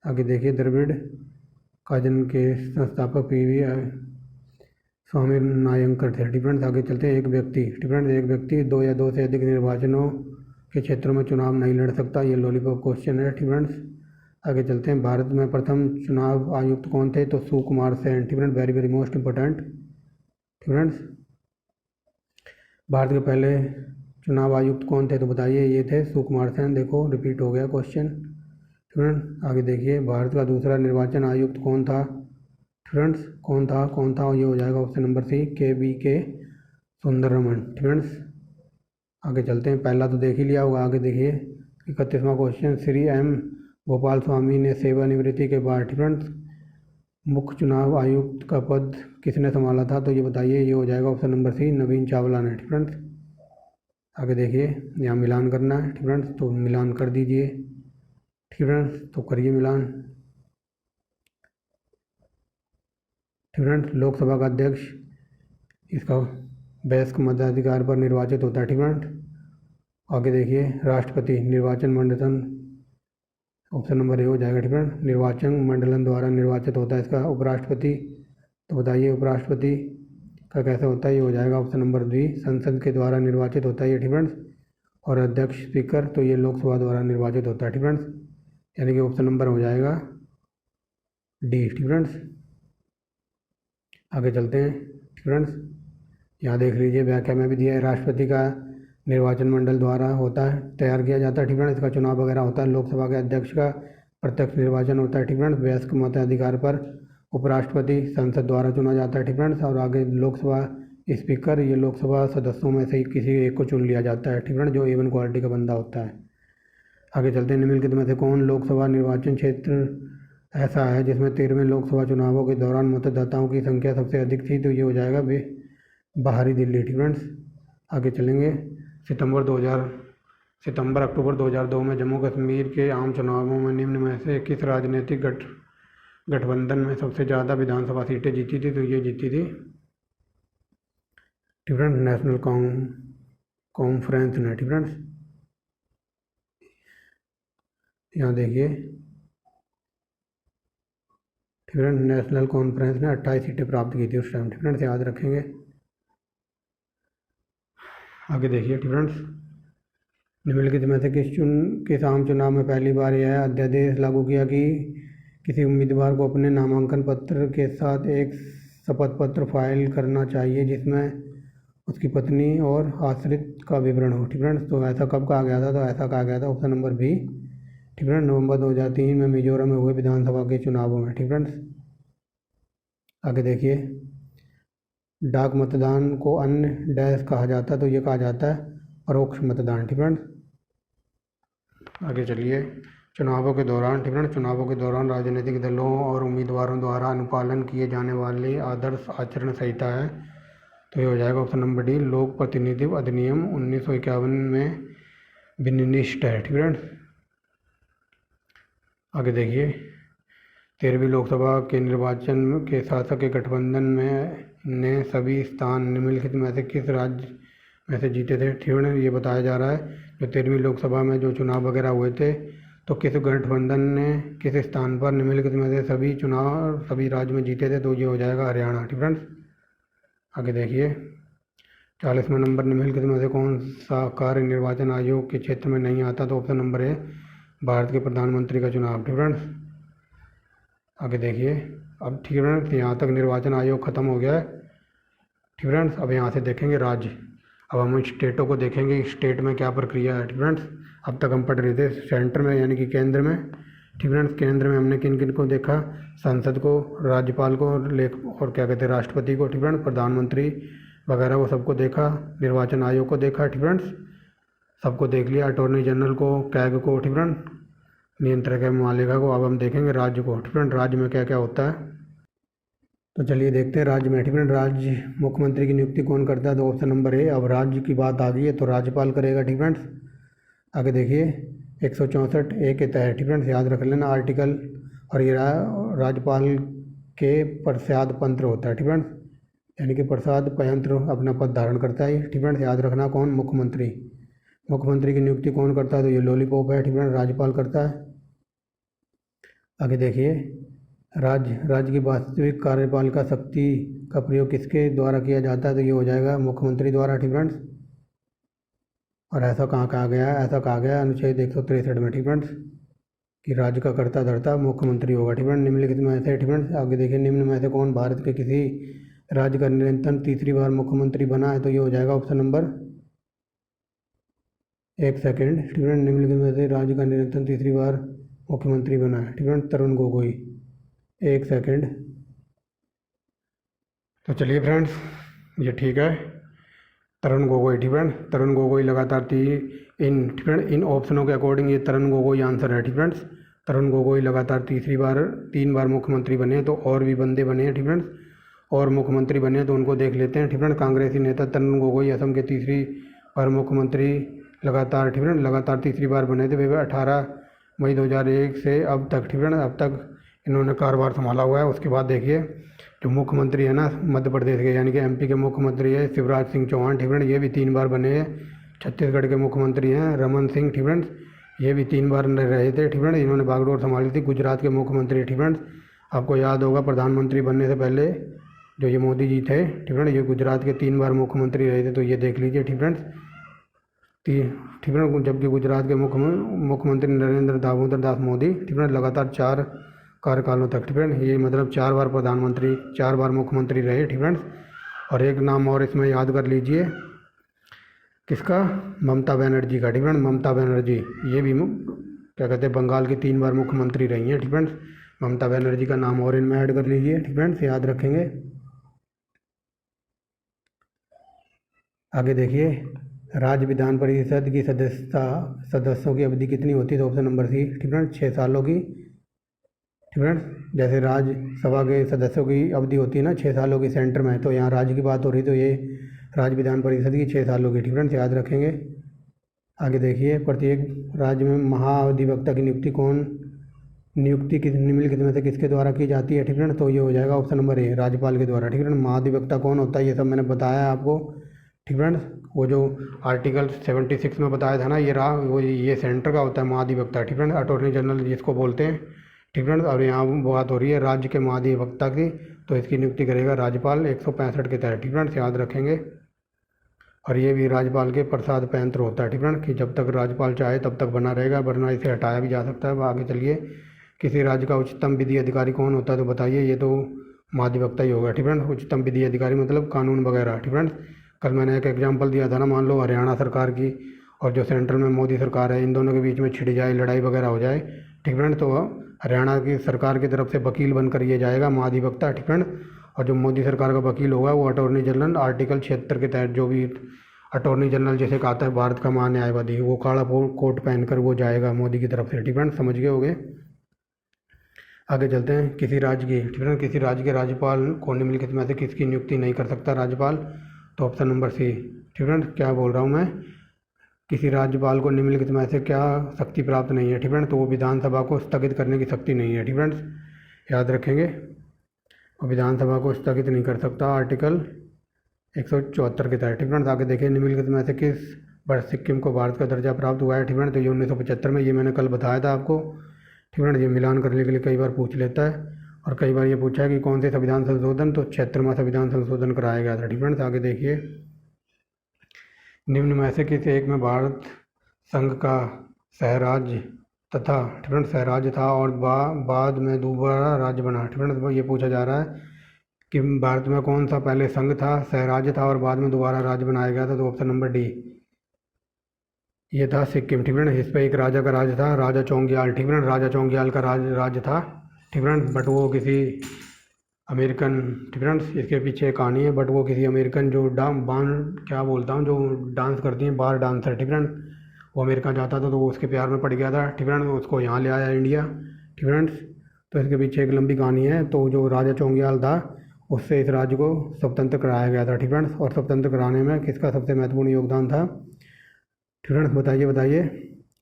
[SPEAKER 1] आगे देखिए। द्रविड़ काजम के संस्थापक PV स्वामी नायंकर थे। ठीक है, आगे चलते हैं। एक व्यक्ति, ठीक है, एक व्यक्ति 2 या 2 से अधिक निर्वाचनों के क्षेत्रों में चुनाव नहीं लड़ सकता, ये लॉलीपॉप क्वेश्चन है। ठीक है, आगे चलते हैं। भारत में प्रथम चुनाव आयुक्त कौन थे, तो सुकुमार सेन। ठीक है, वेरी वेरी मोस्ट इम्पोर्टेंट। ठीक है, भारत के पहले चुनाव आयुक्त कौन थे, तो बताइए। ये थे सुकुमार सेन। देखो रिपीट हो गया क्वेश्चन। ठीक है, आगे देखिए। भारत का दूसरा निर्वाचन आयुक्त कौन था, फ्रेंड्स कौन था, ये हो जाएगा ऑप्शन नंबर सी, के सुंदरमन। फ्रेंड्स आगे चलते हैं, पहला तो देख ही लिया होगा, आगे देखिए 31वां क्वेश्चन, श्री एम गोपाल स्वामी ने सेवानिवृत्ति के बाद फ्रेंड्स मुख्य चुनाव आयुक्त का पद किसने संभाला था, तो ये बताइए, ये हो जाएगा ऑप्शन नंबर सी, नवीन चावला ने। फ्रेंड्स आगे देखिए, यहाँ मिलान करना है फ्रेंड्स, तो मिलान कर दीजिए फ्रेंड्स, तो करिए मिलान। फ्रेंड्स लोकसभा का अध्यक्ष इसका वयस्क मताधिकार पर निर्वाचित होता है फ्रेंड्स। आगे देखिए, राष्ट्रपति निर्वाचन मंडल, ऑप्शन नंबर ए हो जाएगा फ्रेंड्स, निर्वाचन मंडलन द्वारा निर्वाचित होता है इसका उपराष्ट्रपति। तो बताइए उपराष्ट्रपति का कैसे होता है, ये हो जाएगा ऑप्शन नंबर बी, संसद के द्वारा निर्वाचित होता है ये फ्रेंड्स। और अध्यक्ष स्पीकर, तो ये लोकसभा द्वारा निर्वाचित होता है फ्रेंड्स, यानी कि ऑप्शन नंबर हो जाएगा डी फ्रेंड्स। आगे चलते हैं फ्रेंड्स, यहाँ देख लीजिए व्याख्या में भी दिया है, राष्ट्रपति का निर्वाचन मंडल द्वारा होता है, तैयार किया जाता है फ्रेंड्स, इसका चुनाव वगैरह होता है। लोकसभा के अध्यक्ष का प्रत्यक्ष निर्वाचन होता है फ्रेंड्स, वयस्क मताधिकार पर उपराष्ट्रपति संसद द्वारा चुना जाता है फ्रेंड्स। और आगे लोकसभा स्पीकर, ये लोकसभा सदस्यों में से ही किसी एक को चुन लिया जाता है फ्रेंड्स, जो A1 क्वालिटी का बंदा होता है। आगे चलते हैं, निम्नलिखित में से कौन लोकसभा निर्वाचन क्षेत्र ऐसा है जिसमें 13वें लोकसभा चुनावों के दौरान मतदाताओं की संख्या सबसे अधिक थी, तो ये हो जाएगा बाहरी दिल्ली फ्रेंड्स। आगे चलेंगे, सितंबर अक्टूबर 2002 में जम्मू कश्मीर के आम चुनावों में निम्न में से किस राजनीतिक गठबंधन में सबसे ज़्यादा विधानसभा सीटें जीती थी, तो ये जीती थी फ्रेंड्स नेशनल कॉन्फ्रेंस ने फ्रेंड्स। यहाँ देखिए फ्रेंड्स, नेशनल कॉन्फ्रेंस ने 28 सीटें प्राप्त की थी उस टाइम फ्रेंड्स, याद रखेंगे। आगे देखिए फ्रेंड्स, निम्नलिखित में से किस आम चुनाव में पहली बार यह अध्यादेश लागू किया कि किसी उम्मीदवार को अपने नामांकन पत्र के साथ एक शपथ पत्र फाइल करना चाहिए जिसमें उसकी पत्नी और आश्रित का विवरण हो फ्रेंड्स। तो ऐसा कब कहा गया था, तो ऐसा कहा गया था ऑप्शन नंबर बी फ्रेंड्स, नवंबर 2003 में मिजोरम में हुए विधानसभा के चुनावों में फ्रेंड्स। आगे देखिए, डाक मतदान को अन्य डैश कहा जाता है, तो ये कहा जाता है परोक्ष मतदान फ्रेंड्स। आगे चलिए, चुनावों के दौरान राजनीतिक दलों और उम्मीदवारों द्वारा अनुपालन किए जाने वाले आदर्श आचरण संहिता है, तो ये हो जाएगा ऑप्शन नंबर डी, लोक प्रतिनिधित्व अधिनियम 1951 में विनिर्दिष्ट है फ्रेंड्स। आगे देखिए, 13वीं लोकसभा के निर्वाचन के शासक के गठबंधन में ने सभी स्थान निम्नलिखित में से किस राज्य में से जीते थे फ्रेंड्स। ये बताया जा रहा है जो 13वीं लोकसभा में जो चुनाव वगैरह हुए थे, तो किस गठबंधन ने किस स्थान पर निम्नलिखित में से सभी राज्य में जीते थे, तो ये हो जाएगा हरियाणा फ्रेंड्स। आगे देखिए, 40वां नंबर, निम्नलिखित में से कौन सा कार्य निर्वाचन आयोग के क्षेत्र में नहीं आता, तो ऑप्शन नंबर ए, भारत के प्रधानमंत्री का चुनाव फ्रेंड्स। आगे देखिए, अब फ्रेंड्स यहाँ तक निर्वाचन आयोग ख़त्म हो गया है फ्रेंड्स। अब यहाँ से देखेंगे राज्य, अब हम स्टेटों को देखेंगे, स्टेट में क्या प्रक्रिया है फ्रेंड्स। अब तक हम पढ़ रहे थे सेंटर में यानी कि केंद्र में फ्रेंड्स। केंद्र में हमने किन किन को देखा, संसद को, राज्यपाल को, और क्या कहते हैं राष्ट्रपति को फ्रेंड्स, प्रधानमंत्री वगैरह को सबको देखा, निर्वाचन आयोग को देखा फ्रेंड्स, सबको देख लिया, अटॉर्नी जनरल को, कैग को फ्रेंड्स, नियंत्रक मालिका को। अब हम देखेंगे राज्य को फ्रेंड्स, राज्य में क्या क्या होता है। तो चलिए देखते हैं राज्य में फ्रेंड्स, राज्य मुख्यमंत्री की नियुक्ति कौन करता है, तो ऑप्शन नंबर ए। अब राज्य की बात आ गई है तो राज्यपाल करेगा फ्रेंड्स। आगे देखिए, 164 ए के तहत फ्रेंड्स, याद रख लेना आर्टिकल, और ये राज्यपाल के प्रसाद पत्र होता है फ्रेंड्स, यानी कि प्रसाद पयंत्र अपना पद धारण करता है फ्रेंड्स। याद रखना कौन, मुख्यमंत्री की नियुक्ति कौन करता है, तो ये लॉलीपॉप है फ्रेंड्स, राज्यपाल करता है। आगे देखिए, राज्य की वास्तविक कार्यपालिका शक्ति का प्रयोग किसके द्वारा किया जाता है, तो ये हो जाएगा मुख्यमंत्री द्वारा फ्रेंड्स। और ऐसा कहाँ कहा गया है, ऐसा कहा गया अनुच्छेद 163 में फ्रेंड्स कि राज्य का कर्ता धर्ता मुख्यमंत्री होगा फ्रेंड्स। निम्नलिखित में से फ्रेंड्स, आगे देखिए, निम्न में से कौन भारत के किसी राज्य का निरंतर तीसरी बार मुख्यमंत्री बना है, तो ये हो जाएगा ऑप्शन नंबर, एक सेकेंड फ्रेंड्स, निम्नलिखित में से राज्य का निरंतर तीसरी बार मुख्यमंत्री बना है फ्रेंड्स, तरुण गोगोई। एक सेकेंड, तो चलिए फ्रेंड्स, ये ठीक है। तरुण गोगोई, ठीक फ्रेंड, तरुण गोगोई लगातार इन ऑप्शनों के अकॉर्डिंग ये तरुण गोगोई आंसर है, ठीक फ्रेंड्स। तरुण गोगोई लगातार 3 बार मुख्यमंत्री बने हैं, तो और भी बंदे बने हैं, ठीक फ्रेंड्स, और मुख्यमंत्री बने हैं तो उनको देख लेते हैं, ठीक फ्रेंड। कांग्रेसी नेता तरुण गोगोई असम के 3री बार मुख्यमंत्री लगातार, ठीक फ्रेंड, लगातार 3री बार बने थे। वे 18 मई 2001 से अब तक, ठीक फ्रेंड, अब तक इन्होंने कार्यभार संभाला हुआ है। उसके बाद देखिए जो मुख्यमंत्री है ना मध्य प्रदेश के, यानी कि एमपी के मुख्यमंत्री है शिवराज सिंह चौहान, ठीक फ्रेंड, ये भी 3 बार बने हैं। छत्तीसगढ़ के मुख्यमंत्री हैं रमन सिंह, ठीक फ्रेंड, ये भी 3 बार रहे थे, ठीक फ्रेंड, इन्होंने बागडोर संभाली थी। गुजरात के मुख्यमंत्री, ठीक फ्रेंड, आपको याद होगा प्रधानमंत्री बनने से पहले जो ये मोदी जी थे, ठीक फ्रेंड, ये गुजरात के 3 बार मुख्यमंत्री रहे थे, तो ये देख लीजिए, ठीक फ्रेंड्स। ठीक फ्रेंड, जबकि गुजरात के मुख्यमंत्री नरेंद्र दामोदर दास मोदी, ठीक फ्रेंड, लगातार 4 कार्यकालों तक, ठीक फ्रेंड, ये मतलब 4 बार प्रधानमंत्री, 4 बार मुख्यमंत्री रहे, ठीक फ्रेंड्स। और एक नाम और इसमें याद कर लीजिए, किसका, ममता बनर्जी का, ठीक फ्रेंड, ममता बनर्जी, ये भी क्या कहते हैं बंगाल की 3 बार मुख्यमंत्री रही हैं, ठीक फ्रेंड्स। ममता बनर्जी का नाम और इनमें ऐड कर लीजिए, ठीक फ्रेंड्स, याद रखेंगे। आगे देखिए, राज्य विधान परिषद की सदस्यों की अवधि कितनी होती है, तो ऑप्शन नंबर सी, ठीक फ्रेंड, 6 सालों की, ठीक फ्रेंड। जैसे राज्यसभा के सदस्यों की अवधि होती है ना 6 सालों की सेंटर में, तो यहाँ राज्य की बात हो रही, तो ये राज्य विधान परिषद की 6 सालों की, ठीक फ्रेंड्स, याद रखेंगे। आगे देखिए, प्रत्येक राज्य में महाधिवक्ता की नियुक्ति निम्नलिखित में से किसके द्वारा की जाती है, ठीक फ्रेंड, तो ये हो जाएगा ऑप्शन नंबर ए, राज्यपाल के द्वारा, ठीक फ्रेंड। महाधिवक्ता कौन होता है ये सब मैंने बताया है आपको, ठीक फ्रेंड्स। वो जो आर्टिकल 76 में बताया था ना, ये सेंटर का होता है महाधिवक्ता, ठीक फ्रेंड, अटॉर्नी जनरल जिसको बोलते हैं, ठीक फ्रेंड। और यहाँ बात हो रही है राज्य के महाधिवक्ता की, तो इसकी नियुक्ति करेगा राज्यपाल 165 के तहत, ठीक फ्रेंड्स, याद रखेंगे। और ये भी राज्यपाल के प्रसाद पैंत्र होता है, ठीक फ्रेंड, कि जब तक राज्यपाल चाहे तब तक बना रहेगा, वरना इसे हटाया भी जा सकता है। आगे चलिए, किसी राज्य का उच्चतम विधि अधिकारी कौन होता है, तो बताइए, ये तो महाधिवक्ता ही होगा, ठीक फ्रेंड। उच्चतम विधि अधिकारी मतलब कानून वगैरह, ठीक फ्रेंड। कल मैंने एक एग्जाम्पल दिया था ना, मान लो हरियाणा सरकार की और जो सेंट्रल में मोदी सरकार है, इन दोनों के बीच में छिड़ जाए, लड़ाई वगैरह हो जाए, ठीक फ्रेंड, तो हरियाणा की सरकार की तरफ से वकील बनकर ये जाएगा महाधिवक्ता, ठीक फ्रेंड। और जो मोदी सरकार का वकील होगा वो अटॉर्नी जनरल आर्टिकल 76 के तहत, जो भी अटॉर्नी जनरल जैसे कहता है भारत का महान्यायवादी, वो काला कोट पहनकर वो जाएगा मोदी की तरफ से, ठीक फ्रेंड, समझ गए होंगे। आगे चलते हैं, किसी राज्य की, ठीक फ्रेंड, किसी राज्य के राज्यपाल को निम्नलिखित में से किसकी नियुक्ति नहीं कर सकता राज्यपाल, तो ऑप्शन नंबर सी, ठीक फ्रेंड। क्या बोल रहा हूँ मैं, किसी राज्यपाल को निम्नलिखित में से क्या शक्ति प्राप्त नहीं है, ठीक फ्रेंड, तो वो विधानसभा को स्थगित करने की शक्ति नहीं है, ठीक फ्रेंड्स, याद रखेंगे। वो विधानसभा को स्थगित नहीं कर सकता, आर्टिकल 174 के तहत, ठीक फ्रेंड्स। आगे देखिए, निम्नलिखित में से किस वर्ष सिक्किम को भारत का दर्जा प्राप्त हुआ है, ठीक फ्रेंड, तो ये 1975 में, ये मैंने कल बताया था आपको, ठीक फ्रेंड। ये मिलान करने के लिए कई बार पूछ लेता है, और कई बार ये पूछा है कि कौन से संविधान संशोधन, तो 76वां संविधान संशोधन कराया गया था, ठीक फ्रेंड्स। आगे देखिए, निम्न में से किस एक में भारत संघ का सहराज्य तथा, ठीक फ्रेंड, सहराज्य था और बाद में दोबारा राज्य बना, ठीक फ्रेंड। ये पूछा जा रहा है कि भारत में कौन सा पहले संघ था, सहराज्य था और बाद में दोबारा राज्य बनाया गया था, तो ऑप्शन नंबर डी, ये था सिक्किम, ठीक फ्रेंड। इस पर एक राजा का राज था, राजा चोंगियाल, ठीक फ्रेंड, राजा चोंगियाल का राज्य था, ठीक फ्रेंड, बट वो किसी अमेरिकन, ठीक फ्रेंड्स, इसके पीछे एक कहानी है, बट वो किसी अमेरिकन जो जो डांस करती हैं बार डांसर, ठीक फ्रेंड, वो अमेरिका जाता था तो वो उसके प्यार में पड़ गया था, ठीक फ्रेंड, उसको यहाँ ले आया इंडिया, ठीक फ्रेंड्स। तो इसके पीछे एक लंबी कहानी है। तो जो राजा चोंगियाल था उससे इस राज्य को स्वतंत्र कराया गया था, ठीक फ्रेंड्स। और स्वतंत्र कराने में किसका सबसे महत्वपूर्ण योगदान था, ठीक फ्रेंड्स, बताइए।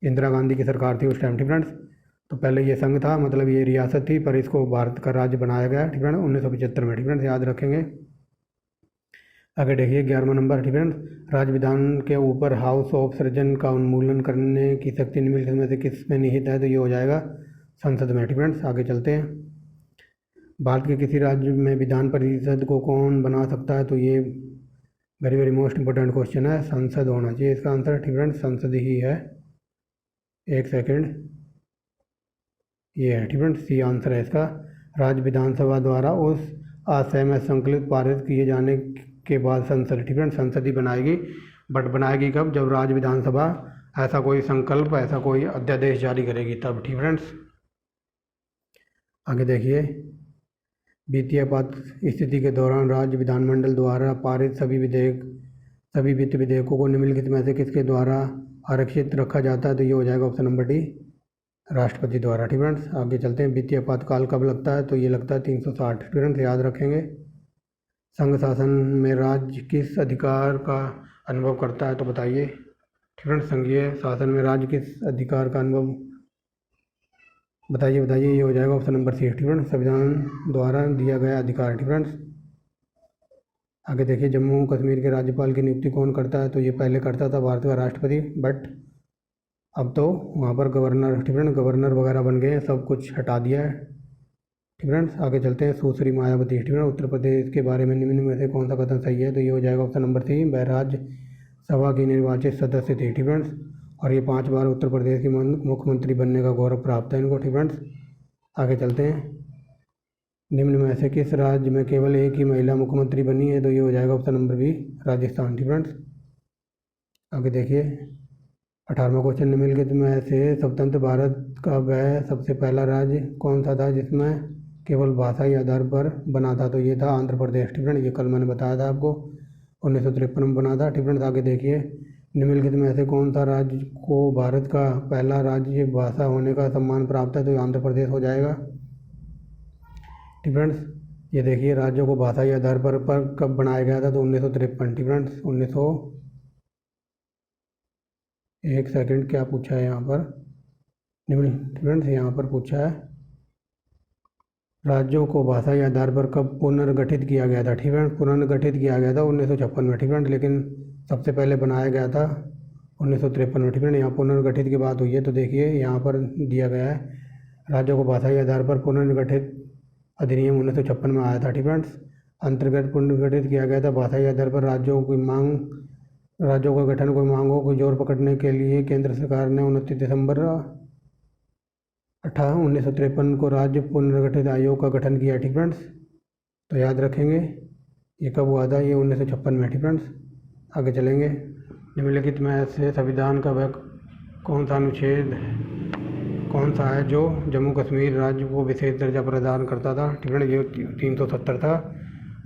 [SPEAKER 1] इंदिरा गांधी की सरकार थी उस टाइम, ठीक फ्रेंड्स। तो पहले ये संघ था, मतलब ये रियासत थी, पर इसको भारत का राज्य बनाया गया, ठीक फ्रेंड, 1975 में, ठीक फ्रेंड्स, याद रखेंगे। आगे देखिए 11वां नंबर, ठीक फ्रेंड्स, राज्य विधान के ऊपर हाउस ऑफ सर्जन का उन्मूलन करने की शक्ति निम्नलिखित में से किस में निहित है, तो ये हो जाएगा संसद में, ठीक फ्रेंड्स। आगे चलते हैं, भारत के किसी राज्य में विधान परिषद को कौन बना सकता है, तो ये very very most important question है, संसद होना चाहिए इसका आंसर, ठीक फ्रेंड्स, संसद ही है। एक सेकेंड, ये है, ठीक फ्रेंड्स, सी आंसर है इसका। राज्य विधानसभा द्वारा उस आशय में संकलित पारित किए जाने के बाद संसद, ठीक फ्रेंड्स, संसद ही बनाएगी, बट बनाएगी कब, जब राज्य विधानसभा ऐसा कोई संकल्प, ऐसा कोई अध्यादेश जारी करेगी तब, ठीक फ्रेंड्स। आगे देखिए, वित्तीय आपात स्थिति के दौरान राज्य विधानमंडल द्वारा पारित सभी वित्त विधेयकों को निम्नलिखित में से किसके द्वारा आरक्षित रखा जाता है? तो ये हो जाएगा ऑप्शन नंबर डी, राष्ट्रपति द्वारा। ठीक फ्रेंड्स, आगे चलते हैं। वित्तीय आपातकाल कब लगता है? तो ये लगता है 360। फ्रेंड्स याद रखेंगे। संघ शासन में राज्य किस अधिकार का अनुभव करता है? तो बताइए। फ्रेंड्स, संघीय शासन में राज्य किस अधिकार का अनुभव, बताइए। ये हो जाएगा ऑप्शन नंबर सी। फ्रेंड्स, संविधान द्वारा दिया गया अधिकार। फ्रेंड्स आगे देखिए, जम्मू कश्मीर के राज्यपाल की नियुक्ति कौन करता है? तो ये पहले करता था भारत का राष्ट्रपति, बट अब तो वहाँ पर गवर्नर, फ्रेंड्स गवर्नर वगैरह बन गए हैं, सब कुछ हटा दिया है। फ्रेंड्स आगे चलते हैं। सुश्री मायावती, फ्रेंड्स उत्तर प्रदेश के बारे में निम्न में से कौन सा कथन सही है? तो ये हो जाएगा ऑप्शन नंबर सी, वह राज्यसभा की निर्वाचित सदस्य थी। फ्रेंड्स और ये 5 बार उत्तर प्रदेश की मुख्यमंत्री बनने का गौरव प्राप्त है इनको। फ्रेंड्स आगे चलते हैं। निम्न में से किस राज्य में केवल एक ही महिला मुख्यमंत्री बनी है? तो ये हो जाएगा option number B, Rajasthan. Friends आगे देखिए, 18वां क्वेश्चन, निम्नलिखित में से स्वतंत्र भारत का वह सबसे पहला राज्य कौन सा था जिसमें केवल भाषाई आधार पर बना था? तो ये था आंध्र प्रदेश। फ्रेंड्स ये कल मैंने बताया था आपको, 1953 में बना था। फ्रेंड्स आगे देखिए, निम्नलिखित में से कौन सा राज्य को भारत का पहला राज्य भाषा होने का सम्मान प्राप्त है? तो आंध्र प्रदेश हो जाएगा। फ्रेंड्स ये देखिए, राज्यों को भाषाई आधार पर कब बनाया गया था? तो 1953। फ्रेंड्स 1900, एक सेकंड, क्या पूछा है यहाँ पर? फ्रेंड्स यहाँ पर पूछा है राज्यों को भाषाई आधार पर कब पुनर्गठित किया गया था? ठीक है, पुनर्गठित किया गया था 1956 में। ठीक है, लेकिन सबसे पहले बनाया गया था 1953 में। ठीक है, यहाँ पुनर्गठित की बात हुई है, तो देखिए यहाँ पर दिया गया है राज्यों को भाषाई आधार पर पुनर्गठित अधिनियम 1956 में आया था। ठीक है, अंतर्गत पुनर्गठित किया गया था भाषाई आधार पर राज्यों का गठन को मांगों को जोर पकड़ने के लिए केंद्र सरकार ने 29 दिसंबर 1953 को राज्य पुनर्गठित आयोग का गठन किया। ठीक फ्रेंड्स, तो याद रखेंगे ये कब हुआ था? ये 1956 में। ठीक फ्रेंड्स आगे चलेंगे। निम्नलिखित में से संविधान का वह कौन सा अनुच्छेद कौन सा है जो जम्मू कश्मीर राज्य को विशेष दर्जा प्रदान करता था? ठीक है, ये 370 था,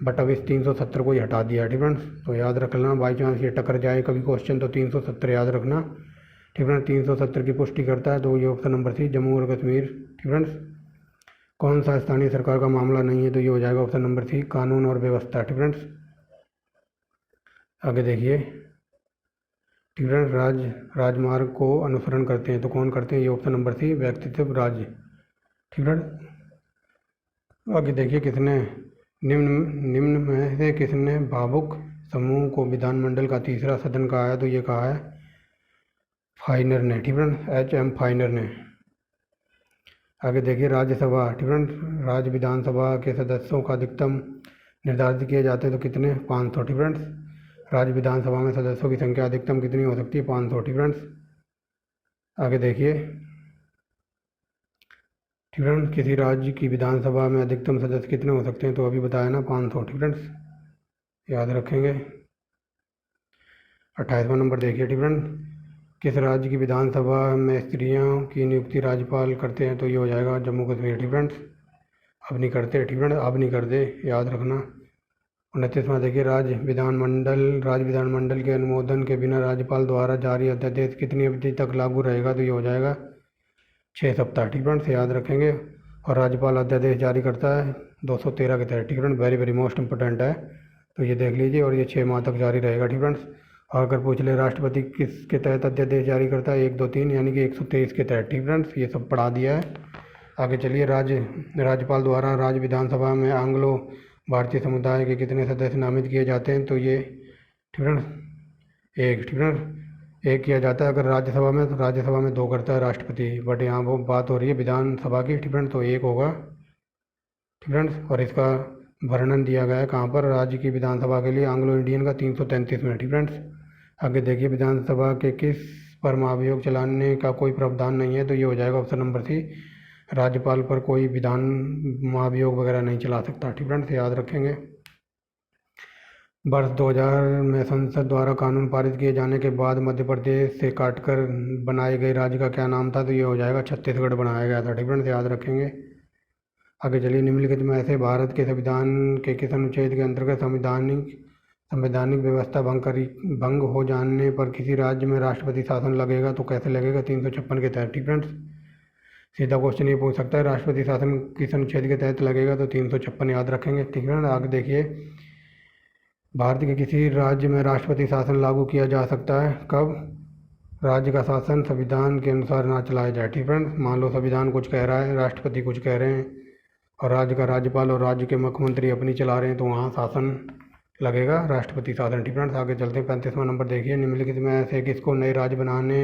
[SPEAKER 1] बट अब इस 370 को ही हटा दिया। ठीक फ्रेंड्स, तो याद रखना, बाई चांस ये टकर जाए कभी क्वेश्चन तो 370 याद रखना। ठीक फ्रेंड्स, 370 की पुष्टि करता है, तो ये ऑप्शन नंबर सी, जम्मू और कश्मीर। ठीक फ्रेंड्स, कौन सा स्थानीय सरकार का मामला नहीं है? तो ये हो जाएगा ऑप्शन नंबर सी, कानून और व्यवस्था। ठीक फ्रेंड्स आगे देखिए, ठीक फ्रेंड्स राजमार्ग को अनुसरण करते हैं, तो कौन करते हैं? ये ऑप्शन नंबर सी, व्यक्तित्व राज्य। ठीक फ्रेंड्स आगे देखिए, किसने निम्न में से किसने भावुक समूह को विधानमंडल का तीसरा सदन कहा है? तो ये कहा है फाइनर ने। ठीक फ्रेंड्स, HM फाइनर ने। आगे देखिए, राज्यसभा। ठीक फ्रेंड्स, राज्य विधानसभा के सदस्यों का अधिकतम निर्धारित किए जाते हैं, तो कितने? 500। ठीक फ्रेंड्स, राज्य विधानसभा में सदस्यों की संख्या अधिकतम कितनी हो सकती है? 500। ठीक फ्रेंड्स आगे देखिए, ठीक फ्रेंड्स, किसी राज्य की विधानसभा में अधिकतम सदस्य कितने हो सकते हैं? तो अभी बताया ना, 500। ठीक फ्रेंड्स याद रखेंगे। 28वां नंबर देखिए, ठीक फ्रेंड्स, किस राज्य की विधानसभा में स्त्रियों की नियुक्ति राज्यपाल करते हैं? तो ये हो जाएगा जम्मू कश्मीर। ठीक फ्रेंड्स अब नहीं करते। ठीक फ्रेंड्स अब नहीं करते, याद रखना। 29वां देखिए, राज्य विधानमंडल के अनुमोदन के बिना राज्यपाल द्वारा जारी अध्यादेश कितनी अवधि तक लागू रहेगा? तो ये हो जाएगा 6 सप्ताह। ठीक फ्रेंड्स याद रखेंगे। और राज्यपाल अध्यादेश जारी करता है 213 के तहत। ठीक friends very very most important है, तो ये देख लीजिए, और ये 6 माह तक जारी रहेगा। ठीक फ्रेंड्स और अगर पूछ ले राष्ट्रपति किसके तहत अध्यादेश जारी करता है? 1, 2, 3 यानी कि 123 के तहत। ठीक फ्रेंड्स ये सब पढ़ा दिया है। आगे चलिए, राज्यपाल द्वारा राज्य विधानसभा में एंग्लो भारतीय समुदाय के कितने सदस्य नामित किए जाते हैं? तो ये ठीक फ्रेंड्स 1। ठीक फ्रेंड्स 1 किया जाता है अगर राज्यसभा में, तो राज्यसभा में 2 करता है राष्ट्रपति, बट यहाँ वो बात हो रही है विधानसभा की। ठीक फ्रेंड्स तो 1 होगा। ठीक फ्रेंड्स और इसका वर्णन दिया गया है कहाँ पर? राज्य की विधानसभा के लिए एंग्लो इंडियन का 333 में। ठीक फ्रेंड्स आगे देखिए, विधानसभा के किस पर महाभियोग चलाने का कोई प्रावधान नहीं है? तो ये हो जाएगा ऑप्शन नंबर सी, राज्यपाल पर कोई महाभियोग वगैरह नहीं चला सकता। ठीक फ्रेंड्स याद रखेंगे। वर्ष 2000 में संसद द्वारा कानून पारित किए जाने के बाद मध्य प्रदेश से काटकर बनाए गए राज्य का क्या नाम था? तो ये हो जाएगा छत्तीसगढ़ बनाया गया था। ठीक फ्रेंड्स याद रखेंगे। आगे चलिए, निम्नलिखित में से भारत के संविधान के किस अनुच्छेद के अंतर्गत संवैधानिक व्यवस्था भंग हो जाने पर किसी राज्य में राष्ट्रपति शासन लगेगा? तो कैसे लगेगा? 356 के तहत। ठीक फ्रेंड्स, सीधा क्वेश्चन ये पूछ सकता है राष्ट्रपति शासन किस अनुच्छेद के तहत लगेगा? तो 356 याद रखेंगे। ठीक है, आगे देखिए, भारत के किसी राज्य में राष्ट्रपति शासन लागू किया जा सकता है कब? राज्य का शासन संविधान के अनुसार ना चलाया जाए। ठीक फ्रेंड्स, मान लो संविधान कुछ कह रहा है, राष्ट्रपति कुछ कह रहे हैं और राज्य का राज्यपाल और राज्य के मुख्यमंत्री अपनी चला रहे हैं, तो वहाँ शासन लगेगा राष्ट्रपति शासन। ठीक फ्रेंड्स, आगे चलते हैं। 35वां नंबर देखिए, निम्नलिखित में से किसको नए राज्य बनाने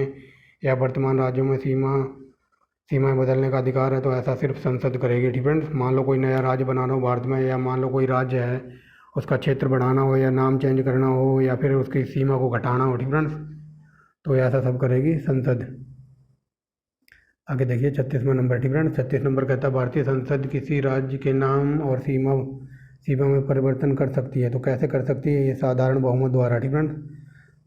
[SPEAKER 1] या वर्तमान राज्यों में सीमाएं बदलने का अधिकार है? तो ऐसा सिर्फ संसद करेगी। ठीक फ्रेंड्स, मान लो कोई नया राज्य बनाना हो भारत में, या मान लो कोई राज्य है उसका क्षेत्र बढ़ाना हो या नाम चेंज करना हो या फिर उसकी सीमा को घटाना हो, ठीक फ्रेंड्स, तो ऐसा सब करेगी संसद। आगे देखिए 36वां नंबर। ठीक फ्रेंड्स, 36 नंबर कहता है भारतीय संसद किसी राज्य के नाम और सीमा में परिवर्तन कर सकती है। तो कैसे कर सकती है? ये साधारण बहुमत द्वारा। ठीक फ्रेंड्स,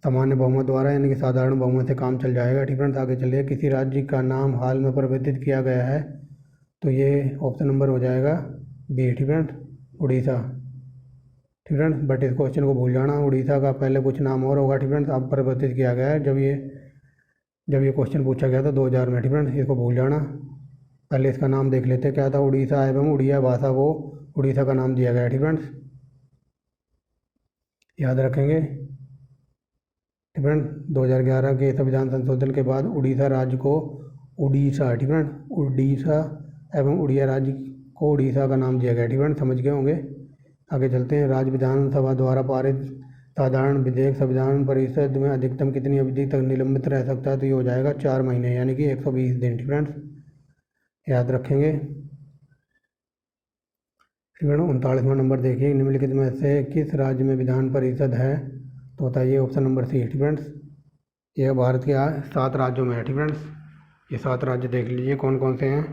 [SPEAKER 1] सामान्य बहुमत द्वारा, यानी कि साधारण बहुमत से काम चल जाएगा। ठीक फ्रेंड्स, आगे चलिए, किसी राज्य का नाम हाल में परिवर्तित किया गया है? तो ये ऑप्शन नंबर हो जाएगा बी। ठीक फ्रेंड्स, उड़ीसा। ठीक फ्रेंड्स, बट इस क्वेश्चन को भूल जाना, उड़ीसा का पहले कुछ नाम और होगा। ठीक फ्रेंड्स, अब परिवर्तित किया गया है जब ये क्वेश्चन पूछा गया था 2000 में। ठीक फ्रेंड्स, इसको भूल जाना, पहले इसका नाम देख लेते हैं क्या था। उड़ीसा एवं उड़िया भाषा को उड़ीसा का नाम दिया गया है। ठीक फ्रेंड्स, याद रखेंगे। ठीक फ्रेंड्स, 2011 के संविधान संशोधन के बाद उड़ीसा राज्य को उड़ीसा, ठीक फ्रेंड्स, उड़ीसा एवं उड़िया राज्य को उड़ीसा का नाम दिया गया। ठीक फ्रेंड्स, समझ गए होंगे। आगे चलते हैं। राज्य विधानसभा द्वारा पारित साधारण विधेयक संविधान परिषद में अधिकतम कितनी अवधि तक निलंबित रह सकता है? तो ये हो जाएगा 4 महीने, यानी कि 120 दिन। ठीक फ्रेंड्स, याद रखेंगे। ठीक है, 39वां नंबर देखिए, निम्नलिखित में से किस राज्य में विधान परिषद है? तो बताइए ऑप्शन नंबर सी। ठीक फ्रेंड्स, यह भारत के 7 राज्यों में है। ठीक फ्रेंड्स, ये 7 राज्य देख लीजिए कौन कौन से हैं।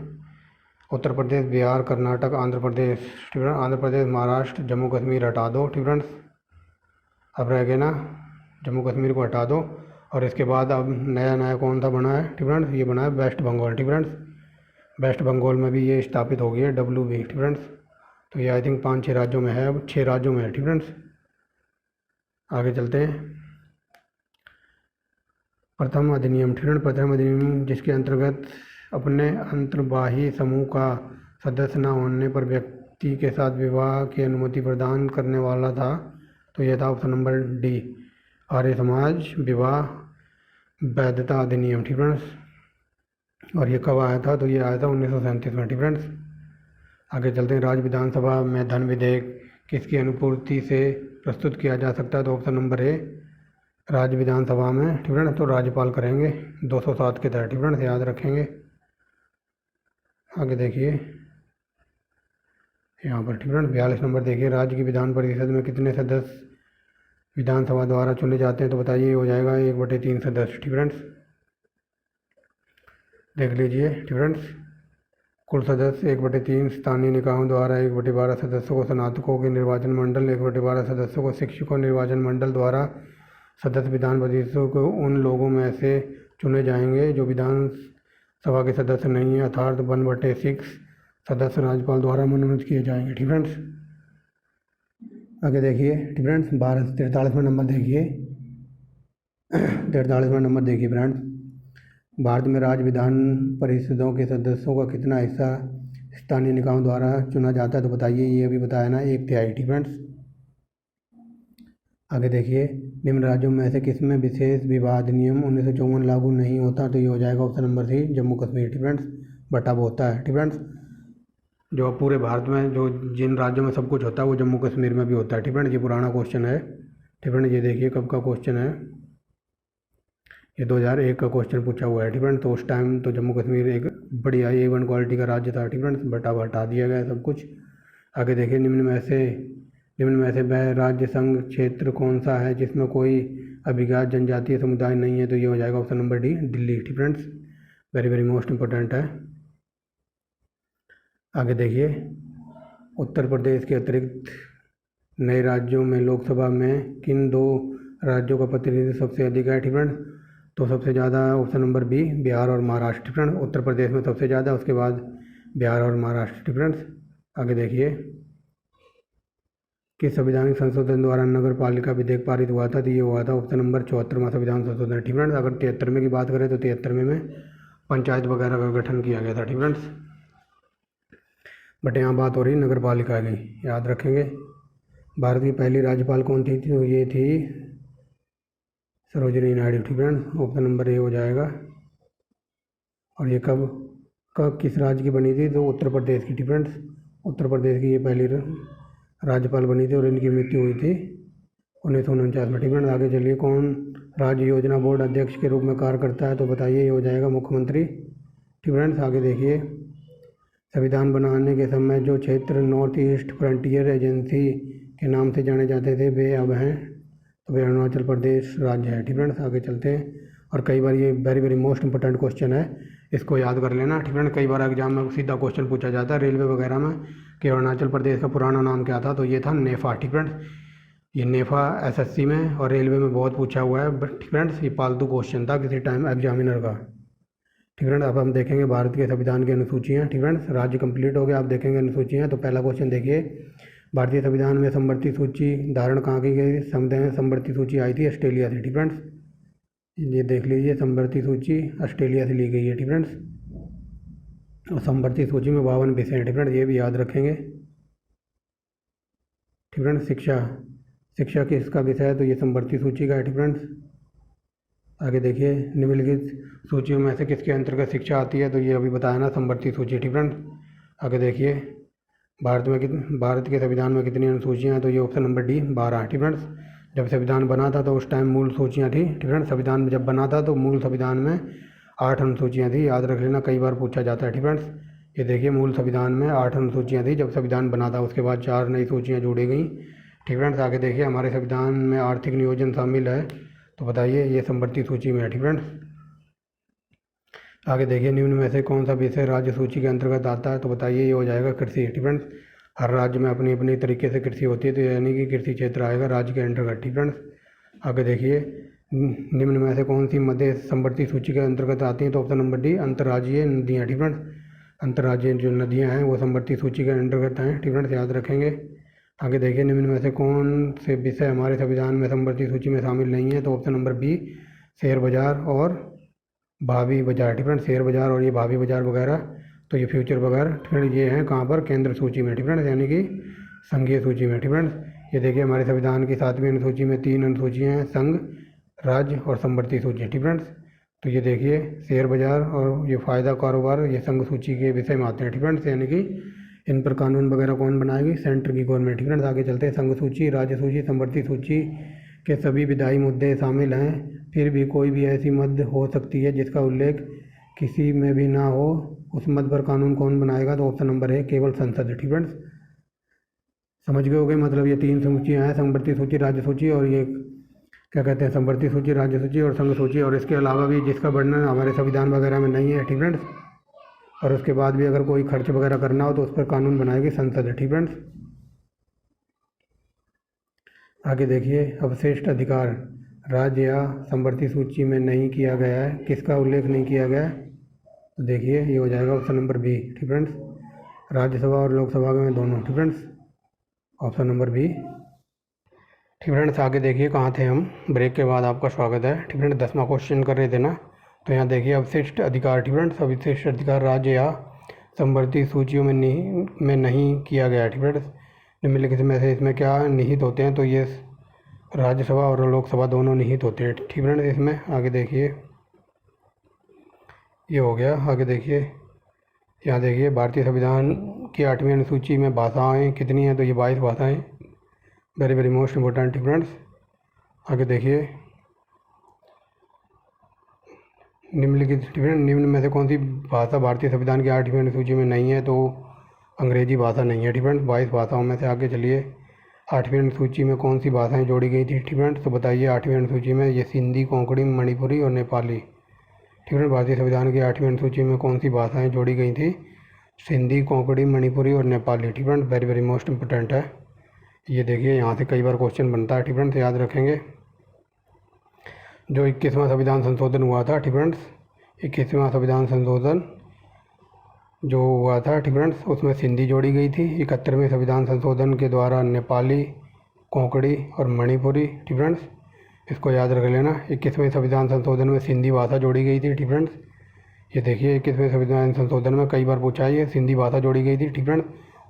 [SPEAKER 1] उत्तर प्रदेश, बिहार, कर्नाटक, आंध्र प्रदेश। ठीक है, आंध्र प्रदेश, महाराष्ट्र, जम्मू कश्मीर हटा दो। ठीक फ्रेंड्स, अब रह गए ना, जम्मू कश्मीर को हटा दो। और इसके बाद अब नया कौन सा बना है? ठीक फ्रेंड्स, ये बना है वेस्ट बंगाल। ठीक फ्रेंड्स, वेस्ट बंगाल में भी ये स्थापित हो गई है WB। ठीक फ्रेंड्स, तो ये आई थिंक 5-6 राज्यों में है, अब 6 राज्यों में है। ठीक फ्रेंड्स, आगे चलते हैं। प्रथम अधिनियम। ठीक है, प्रथम अधिनियम जिसके अंतर्गत अपने अंतर्बाही समूह का सदस्य न होने पर व्यक्ति के साथ विवाह की अनुमति प्रदान करने वाला था। तो यह था option number D, Arya Samaj विवाह वैधता अधिनियम। ठीक फ्रेंड्स, और ये कब आया था? तो ये आया था 1937 में। ठीक फ्रेंड्स, आगे चलते हैं। राज्य विधानसभा में धन विधेयक किसकी अनुपूर्ति से प्रस्तुत किया जा सकता है? तो ऑप्शन नंबर ए, राज्य विधानसभा में। ठीक फ्रेंड्स, तो राज्यपाल करेंगे 207 के तहत। ठीक फ्रेंड्स, याद रखेंगे। आगे देखिए यहाँ पर। ठीक फ्रेंड्स, 42 नंबर देखिए, राज्य की विधान परिषद में कितने सदस्य विधानसभा द्वारा चुने जाते हैं? तो बताइए, हो जाएगा 1/3 सदस्य। ठीक फ्रेंड्स, देख लीजिए। ठीक फ्रेंड्स, कुल सदस्य 1/3, स्थानीय निकायों द्वारा 1/12 सदस्यों को स्नातकों के निर्वाचन मंडल, 1/12 सदस्यों को शिक्षकों निर्वाचन मंडल द्वारा सदस्य विधान परिषद को उन लोगों में से चुने जाएंगे जो विधानसभा के सदस्य नहीं है, अर्थात 1/6 सदस्य राज्यपाल द्वारा मनोनीत किए जाएंगे। ठीक फ्रेंड्स, आगे देखिए। ठीक फ्रेंड्स, 43वां नंबर देखिए। 43वां नंबर देखिए फ्रेंड्स, भारत में राज्य विधान परिषदों के सदस्यों का कितना हिस्सा स्थानीय निकायों द्वारा चुना जाता है? तो बताइए, ये अभी बताया ना, 1/3। ठीक फ्रेंड्स, आगे देखिए। निम्न राज्यों में से किसमें विशेष विवाह अधिनियम 1954 लागू नहीं होता? तो ये हो जाएगा option number C, Jammu Kashmir. ठीक फ्रेंड्स, बट अब होता है। ठीक फ्रेंड्स, जो पूरे भारत में जो जिन राज्यों में सब कुछ होता है वो जम्मू कश्मीर में भी होता है। ठीक फ्रेंड्स, ये पुराना क्वेश्चन है। ठीक फ्रेंड्स, ये देखिए कब का क्वेश्चन है, ये 2001 का क्वेश्चन पूछा हुआ है। ठीक फ्रेंड्स, तो उस टाइम तो जम्मू कश्मीर एक बढ़िया A1 क्वालिटी का राज्य था। ठीक फ्रेंड्स, बट अब हटा दिया गया सब कुछ। आगे देखिए, निम्न में से वह राज्य संघ क्षेत्र कौन सा है जिसमें कोई अभिजात जनजातीय समुदाय नहीं है? तो ये हो जाएगा ऑप्शन नंबर डी, दिल्ली। ठीक friends, very very most important है। आगे देखिए, उत्तर प्रदेश के अतिरिक्त नए राज्यों में लोकसभा में किन 2 राज्यों का प्रतिनिधित्व सबसे अधिक है? ठीक फ्रेंड्स, तो सबसे ज़्यादा ऑप्शन नंबर बी, बिहार और महाराष्ट्र। ठीक फ्रेंड्स, उत्तर प्रदेश में सबसे ज़्यादा, उसके बाद बिहार और महाराष्ट्र। ठीक फ्रेंड्स, आगे देखिए, किस संविधानिक संशोधन द्वारा नगर पालिका विधेयक पारित हुआ था? तो ये हुआ था ऑप्शन नंबर 74वां संविधान संशोधन। ठीक फ्रेंड्स, अगर 73वें की बात करें तो 73वें में पंचायत वगैरह का गठन किया गया था। ठीक फ्रेंड्स, बट यहाँ बात हो रही नगर पालिका की, याद रखेंगे। भारत की पहली राज्यपाल कौन थी? तो ये थी सरोजिनी नायडू। ठीक फ्रेंड्स, ऑप्शन नंबर ए हो जाएगा। और ये कब किस राज्य की बनी थी? तो उत्तर प्रदेश की। ठीक फ्रेंड्स, उत्तर प्रदेश की ये पहली राज्यपाल बनी थी और इनकी मृत्यु हुई थी 1949 में। ठीक फ्रेंड्स, आगे चलिए, कौन राज्य योजना बोर्ड अध्यक्ष के रूप में कार्य करता है? तो बताइए, ये हो जाएगा मुख्यमंत्री। ठीक फ्रेंड्स, आगे देखिए, संविधान बनाने के समय जो क्षेत्र नॉर्थ ईस्ट फ्रंटियर एजेंसी के नाम से जाने जाते थे वे अब हैं? तो वे अरुणाचल प्रदेश राज्य है। ठीक फ्रेंड्स, आगे चलते हैं। और कई बार ये very very most important question है, इसको याद कर लेना। ठीक फ्रेंड्स, कई बार एग्जाम में सीधा क्वेश्चन पूछा जाता है रेलवे वगैरह में कि अरुणाचल प्रदेश का पुराना नाम क्या था? तो ये था नेफा। ठीक फ्रेंड्स, ये नेफा एसएससी में और रेलवे में बहुत पूछा हुआ है। बट ठीक फ्रेंड्स, ये पालतू क्वेश्चन था किसी टाइम एग्जामिनर का। ठीक फ्रेंड्स, अब हम देखेंगे भारत के संविधान की अनुसूचियाँ। ठीक फ्रेंड्स, राज्य कंप्लीट हो गया, आप देखेंगे अनुसूचियाँ। तो पहला क्वेश्चन देखिए, भारतीय संविधान में समवर्ती सूची धारण कहाँ की गई? समवर्ती सूची आई थी ऑस्ट्रेलिया से। ठीक फ्रेंड्स, ये देख लीजिए, समवर्ती सूची ऑस्ट्रेलिया से ली गई है। ठीक फ्रेंड्स, और समवर्ती सूची में 52 विषय हैं। ठीक फ्रेंड्स, ये भी याद रखेंगे। ठीक फ्रेंड्स, शिक्षा किसका विषय है? तो ये समवर्ती सूची का है। ठीक फ्रेंड्स, आगे देखिए, निम्नलिखित सूचियों में से किसके अंतर्गत शिक्षा आती है? तो ये अभी बताया ना, समवर्ती सूची। ठीक फ्रेंड्स, आगे देखिए, भारत के संविधान में कितनी अनुसूचियाँ हैं? तो ये ऑप्शन नंबर डी 12 है। ठीक फ्रेंड्स, जब संविधान बना था तो उस टाइम मूल सूचियाँ थी। ठीक फ्रेंड्स, संविधान जब बना था तो मूल संविधान में 8 अनुसूचियाँ थी, याद रख लेना, कई बार पूछा जाता है। ठीक फ्रेंड्स, ये देखिए, मूल संविधान में 8 अनुसूचियाँ थी जब संविधान बना था, उसके बाद 4 नई सूचियाँ जोड़ी गई। ठीक फ्रेंड्स, आगे देखिए, हमारे संविधान में आर्थिक नियोजन शामिल है? तो बताइए, ये समवर्ती सूची में है। ठीक फ्रेंड्स, आगे देखिए, निम्न में से कौन सा विषय राज्य सूची के अंतर्गत आता है? तो बताइए, ये हो जाएगा कृषि। ठीक फ्रेंड्स, हर राज्य में अपनी अपनी तरीके से कृषि होती है, तो यानी कि कृषि क्षेत्र आएगा राज्य के अंतर्गत। ठीक फ्रेंड्स, आगे देखिए, निम्न में से कौन सी मध्य समवर्ती सूची के अंतर्गत आती हैं? तो ऑप्शन नंबर डी अंतर्राज्यीय नदियाँ। ठीक फ्रेंड्स, अंतर्राज्यीय जो नदियाँ हैं वो समवर्ती सूची के अंतर्गत हैं। ठीक फ्रेंड्स, याद रखेंगे। आगे देखिए, निम्न में से कौन से विषय हमारे संविधान में समवर्ती सूची में शामिल नहीं है? तो ऑप्शन नंबर बी शेयर बाजार और भावी बाजार। ठीक फ्रेंड्स, शेयर बाजार और ये भावी बाजार वगैरह, तो ये फ्यूचर वगैरह, ठीक फ्रेंड्स, ये हैं कहाँ पर? केंद्र सूची में। ठीक फ्रेंड्स, यानी कि संघीय सूची में। ठीक फ्रेंड्स, ये देखिए, हमारे संविधान की 7वीं अनुसूची में 3 अनुसूचियाँ हैं, संघ, राज्य और समवर्ती सूची। ठीक फ्रेंड्स, तो ये देखिए, शेयर बाजार और ये फ़ायदा कारोबार ये संघ सूची के विषय में आते हैं। ठीक फ्रेंड्स, यानी कि इन पर कानून वगैरह कौन बनाएगी? सेंटर की गवर्नमेंट। ठीक फ्रेंड्स, आगे चलते हैं। संघ सूची, राज्य सूची, समवर्ती सूची के सभी विधायी मुद्दे शामिल हैं, फिर भी कोई भी ऐसी मद हो सकती है जिसका उल्लेख किसी में भी ना हो, उस मद पर कानून कौन बनाएगा? तो ऑप्शन नंबर है केवल संसद। ठीक फ्रेंड्स, समझ गए होंगे, मतलब ये 3 सूचियाँ हैं, समवर्ती सूची, राज्य सूची और ये क्या कहते हैं, समवर्ती सूची, राज्य सूची और संघ सूची। और इसके अलावा भी जिसका वर्णन हमारे संविधान वगैरह में नहीं है। ठीक फ्रेंड्स, और उसके बाद भी अगर कोई खर्च वगैरह करना हो तो उस पर कानून बनाएगी संसद। ठीक फ्रेंड्स, आगे देखिए, अवशिष्ट अधिकार राज्य या समवर्ती सूची में नहीं किया गया है, किसका उल्लेख नहीं किया गया है? तो देखिए, ये हो जाएगा ऑप्शन नंबर बी। ठीक फ्रेंड्स, राज्यसभा और लोकसभा में दोनों। ठीक फ्रेंड्स, ऑप्शन नंबर बी। ठीक फ्रेंड्स, आगे देखिए, कहाँ थे हम? ब्रेक के बाद आपका स्वागत है। ठीक फ्रेंड्स, 10वां क्वेश्चन कर रहे थे ना, तो यहाँ देखिए, अवशिष्ट अधिकार। ठीक फ्रेंड्स, अवशिष्ट अधिकार राज्य या समवर्ती सूचियों में नहीं किया गया। ठीक फ्रेंड्स, निम्नलिखित में से इसमें क्या निहित होते हैं? तो ये राज्यसभा और लोकसभा दोनों निहित होते हैं। ठीक फ्रेंड्स, इसमें आगे देखिए, ये हो गया। आगे देखिए, यहाँ देखिए, भारतीय संविधान की 8वीं अनुसूची में भाषाएं कितनी हैं? तो ये 22 भाषाएं, वेरी वेरी मोस्ट इम्पोर्टेंट। ठीक फ्रेंड्स, आगे देखिए, निम्नलिखित निम्न में से कौन सी भाषा भारतीय संविधान की 8वीं अनुसूची में नहीं है? तो अंग्रेजी भाषा नहीं है। ठीक फ्रेंड्स, 22 भाषाओं में से। आगे चलिए, 8वीं अनुसूची में कौन सी भाषाएं जोड़ी गई थी? ठीक फ्रेंड्स, तो बताइए, 8वीं अनुसूची में ये सिंधी, कोंकणी, मणिपुरी और नेपाली। ठीक फ्रेंड्स, भारतीय संविधान की 8वीं अनुसूची में कौन सी भाषाएं जोड़ी गई थी? सिंधी, कोंकणी, मणिपुरी और नेपाली। ठीक friends, very very most important है। ये देखिए, यहाँ से कई बार क्वेश्चन बनता है। ठीक फ्रेंड्स, याद रखेंगे। जो 21वां संविधान संशोधन हुआ था, ठीक फ्रेंड्स, 21वां संविधान संशोधन जो हुआ था ठीक फ्रेंड्स, उसमें सिंधी जोड़ी गई थी। 71वें संविधान संशोधन के द्वारा नेपाली, कोंकणी और मणिपुरी ठीक फ्रेंड्स, इसको याद रख लेना। 21वें संविधान संशोधन में सिंधी भाषा जोड़ी गई थी ठीक फ्रेंड्स। ये देखिए 21वें संविधान संशोधन में कई बार पूछा है, ये सिंधी भाषा जोड़ी गई थी ठीक फ्रेंड्स।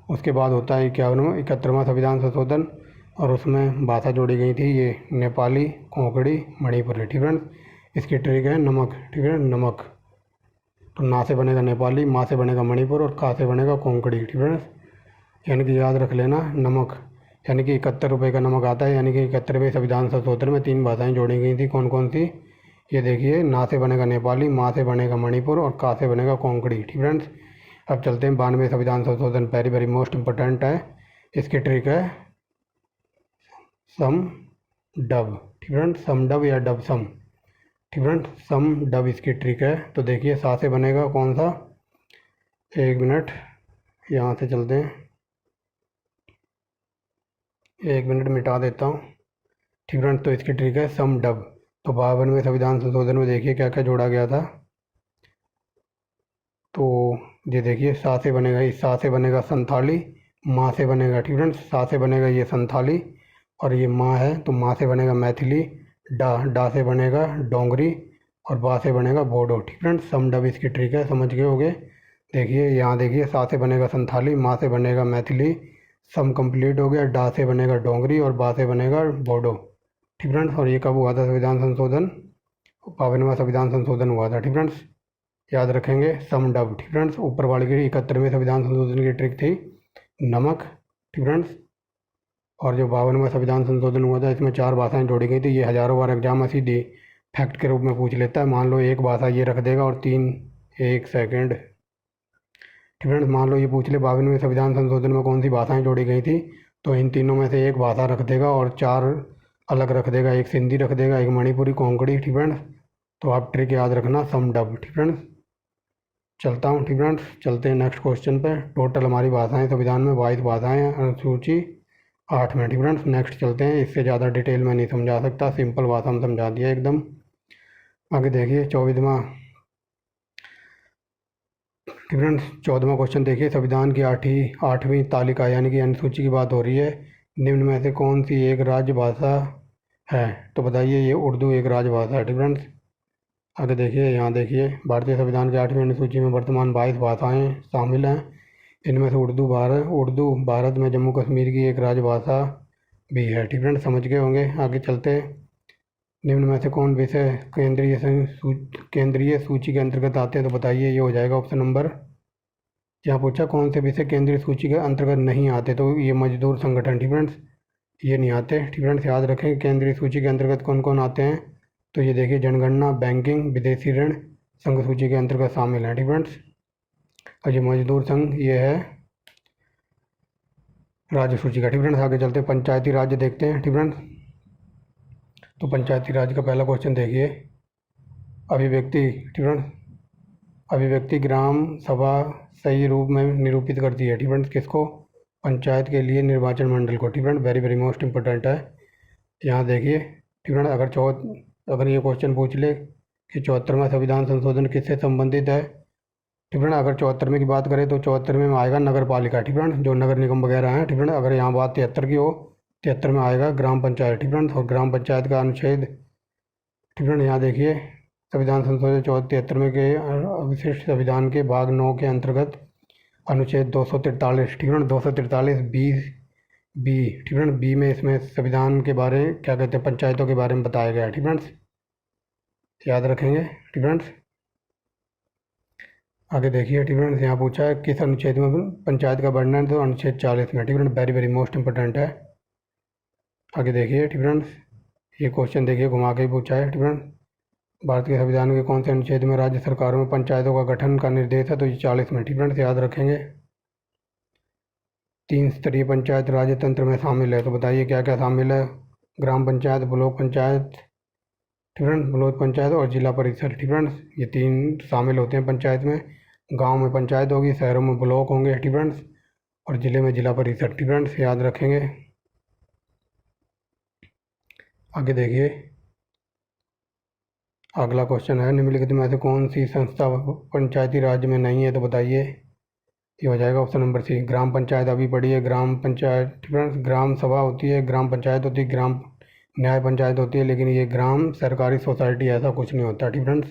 [SPEAKER 1] उसके बाद होता है 71वां संविधान संशोधन, और उसमें भाषा जोड़ी गई थी ये नेपाली, कोंकणी, मणिपुरी ठीक फ्रेंड्स। इसकी ट्रिक है नमक ठीक है, नमक। तो ना से बनेगा नेपाली, मा से बनेगा मणिपुर और का से बनेगा कोंकणी ठीक फ्रेंड्स। यानी कि याद रख लेना नमक, यानी कि 71 रुपये का नमक आता है। यानी कि 71वें संविधान संशोधन में 3 भाषाएं जोड़ी गई थी। कौन कौन सी? ये देखिए, ना से बनेगा नेपाली, मा से बनेगा मणिपुर और का से बनेगा कोंकणी ठीक फ्रेंड्स। अब चलते हैं 92वें संविधान संशोधन, वेरी वेरी मोस्ट इंपॉर्टेंट है। इसकी ट्रिक है सम डब ठीक फ्रेंड्स, सम डब या डब सम ठीक फ्रेंड्स, सम डब इसकी ट्रिक है। तो देखिए सा से बनेगा कौन सा, 1 मिनट यहाँ से चलते हैं, 1 मिनट मिटा देता हूँ ठीक फ्रेंड्स। तो इसकी ट्रिक है सम डब। तो 52वें संविधान संशोधन में देखिए क्या क्या जोड़ा गया था। तो ये देखिए सा से बनेगा, इस सा से बनेगा संथाली, माँ से बनेगा ठीक फ्रेंड्स, सा से बनेगा ये संथाली और ये माँ है तो माँ से बनेगा मैथिली, डा से बनेगा डोंगरी और बा से बनेगा बोडो ठीक फ्रेंड्स। सम डब इसकी ट्रिक है, समझ गए होगे। देखिए यहाँ देखिए, सा से बनेगा संथाली, माँ से बनेगा मैथिली, सम कंप्लीट हो गया, डा से बनेगा डोंगरी और बा से बनेगा बोडो ठीक फ्रेंड्स। और ये कब हुआ था संविधान संशोधन? 52वां संविधान संशोधन हुआ था ठीक फ्रेंड्स, याद रखेंगे सम डब ठीक फ्रेंड्स। ऊपर वाले की 71वें संविधान संशोधन की ट्रिक थी नमक ठीक फ्रेंड्स। और जो 52वां संविधान संशोधन हुआ था इसमें 4 भाषाएं जोड़ी गई थी। ये हज़ारों बार एग्जाम में सीधी फैक्ट के रूप में पूछ लेता है। मान लो एक भाषा ये रख देगा और 1 सेकेंड ठीक फ्रेंड्स, मान लो ये पूछ ले 52वें संविधान संशोधन में कौन सी भाषाएं जोड़ी गई थी, तो इन तीनों में से एक भाषा रख देगा और 4 अलग रख देगा, एक सिंधी रख देगा, एक मणिपुरी, कोंकणी ठीक फ्रेंड्स। तो आप ट्रिक याद रखना सम डब ठीक फ्रेंड्स। चलता हूँ ठीक फ्रेंड्स, चलते हैं नेक्स्ट क्वेश्चन पे। टोटल हमारी भाषाएं संविधान में 22 भाषाएं हैं, अनुसूची 8 में ठीक फ्रेंड्स। नेक्स्ट चलते हैं, इससे ज़्यादा डिटेल में नहीं समझा सकता, सिंपल भाषा में समझा दिया एकदम। आगे देखिए 24वां ठीक फ्रेंड्स, 14वां क्वेश्चन देखिए, संविधान की 8वीं तालिका यानी कि अनुसूची की बात हो रही है। निम्न में से कौन सी एक राजभाषा है? तो बताइए, ये उर्दू एक राजभाषा है ठीक फ्रेंड्स। आगे देखिए, यहाँ देखिए, भारतीय संविधान की 8वीं अनुसूची में वर्तमान 22 भाषाएं शामिल हैं। इनमें से उर्दू भारत में जम्मू कश्मीर की एक राजभाषा भी है ठीक फ्रेंड्स, समझ गए होंगे। आगे चलते हैं, निम्न में से कौन विषय केंद्रीय सूची के अंतर्गत आते हैं? तो बताइए, ये हो जाएगा ऑप्शन नंबर, यहाँ पूछा कौन से विषय केंद्रीय सूची के अंतर्गत नहीं आते, तो ये मजदूर संगठन ठीक फ्रेंड्स, ये नहीं आते ठीक फ्रेंड्स। याद रखें केंद्रीय सूची के अंतर्गत कौन कौन आते हैं, तो ये देखिए जनगणना, बैंकिंग, विदेशी ऋण संघ सूची के अंतर्गत शामिल हैं ठीक फ्रेंड्स। और ये मजदूर संघ ये है राज्य सूची का ठीक फ्रेंड्स। आगे चलते हैं, पंचायती राज्य देखते हैं ठीक फ्रेंड्स। तो पंचायती राज का पहला क्वेश्चन देखिए, अभिव्यक्ति ठीक फ्रेंड्स, अभिव्यक्ति ग्राम सभा सही रूप में निरूपित करती है ठीक फ्रेंड्स, किसको? पंचायत के लिए निर्वाचन मंडल को ठीक friends, very very most important है। यहाँ देखिए ठीक फ्रेंड्स, अगर ये क्वेश्चन पूछ ले कि 74वां संविधान संशोधन किससे संबंधित है ठीक फ्रेंड, अगर 74वें की बात करें तो 74वें में आएगा नगर पालिका ठीक फ्रेंड, जो नगर निगम वगैरह हैं ठीक फ्रेंड। अगर यहाँ बात 73 की हो, 73 में आएगा ग्राम पंचायत ठीक फ्रेंड। और ग्राम पंचायत का अनुच्छेद ठीक फ्रेंड, यहाँ देखिए, संविधान संशोधन 73 में के विशिष्ट संविधान के भाग 9 के अंतर्गत अनुच्छेद 243 ठीक फ्रेंड, 243 बी ठीक फ्रेंड, बी में इसमें संविधान के बारे क्या कहते हैं, पंचायतों के बारे में बताया गया है ठीक फ्रेंड्स, याद रखेंगे ठीक फ्रेंड्स। आगे देखिए ठीक फ्रेंड्स, यहाँ पूछा है किस अनुच्छेद में पंचायत का वर्णन, तो अनुच्छेद 40 में ठीक friend, very very most important है। आगे देखिए ठीक फ्रेंड्स, ये क्वेश्चन देखिए घुमा के ही पूछा है ठीक फ्रेंड, भारत के संविधान के कौन से अनुच्छेद में राज्य सरकारों में पंचायतों का गठन का निर्देश है, तो ये 40 में ठीक फ्रेंड्स, याद रखेंगे। 3 स्तरीय पंचायत राज्य तंत्र में शामिल है, तो बताइए क्या क्या शामिल है? ग्राम पंचायत, ब्लॉक पंचायत ठीक फ्रेंड्स, ब्लॉक पंचायत और जिला परिषद ठीक फ्रेंड्स, ये 3 शामिल होते हैं पंचायत में। गांव में पंचायत होगी, शहरों में ब्लॉक होंगे ठीक फ्रेंड्स, और जिले में जिला परिषद ठीक फ्रेंड्स, याद रखेंगे। आगे देखिए, अगला क्वेश्चन है, निम्नलिखित में से कौन सी संस्था पंचायती राज में नहीं है, तो बताइए। ये हो जाएगा ऑप्शन नंबर सी। ग्राम पंचायत अभी पढ़ी है। ग्राम पंचायत फ्रेंड्स ग्राम सभा होती है, ग्राम पंचायत होती है, ग्राम न्याय पंचायत होती है, लेकिन ये ग्राम सरकारी सोसाइटी ऐसा कुछ नहीं होता। ठीक फ्रेंड्स,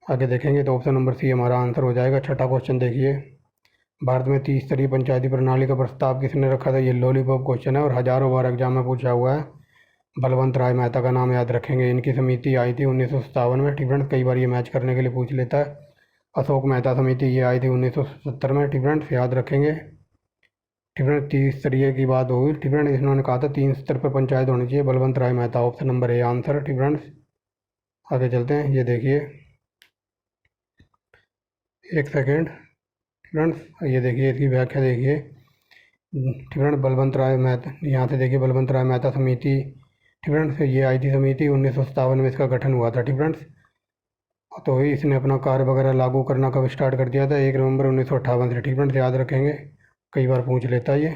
[SPEAKER 1] आगे देखेंगे तो ऑप्शन नंबर सी हमारा आंसर हो जाएगा। छठा क्वेश्चन देखिए, भारत में 30 स्तरीय पंचायती प्रणाली का प्रस्ताव किसने रखा था? ये लॉलीपॉप क्वेश्चन है और हज़ारों बार एग्जाम में पूछा हुआ है। बलवंत राय मेहता का नाम याद रखेंगे। इनकी समिति आई थी 1957 में। ठीक फ्रेंड्स, कई बार ये मैच करने के लिए पूछ लेता है। अशोक मेहता समिति ये आई थी 1970 में। ठीक फ्रेंड्स, याद रखेंगे। ठीक फ्रेंड्स, 30 स्तरीय की बात होगी। ठीक फ्रेंड्स, इन्होंने कहा था 3 स्तर पर पंचायत होनी चाहिए। Balwant Rai Mehta, option number A answer. ठीक फ्रेंड्स, आगे चलते हैं। ये देखिए, एक सेकेंड फ्रेंड्स, ये देखिए इसकी व्याख्या देखिए। ठीक फ्रेंड्स, बलवंत राय मेहता, यहाँ से देखिए बलवंत राय मेहता समिति। ठीक फ्रेंड्स, ये आई थी समिति 1957 में इसका गठन हुआ था। ठीक फ्रेंड्स, तो इसने अपना कार्य वगैरह लागू करना कब स्टार्ट कर दिया था? 1 नवंबर 1958 से। ठीक फ्रेंड्स, याद रखेंगे, कई बार पूछ लेता है ये।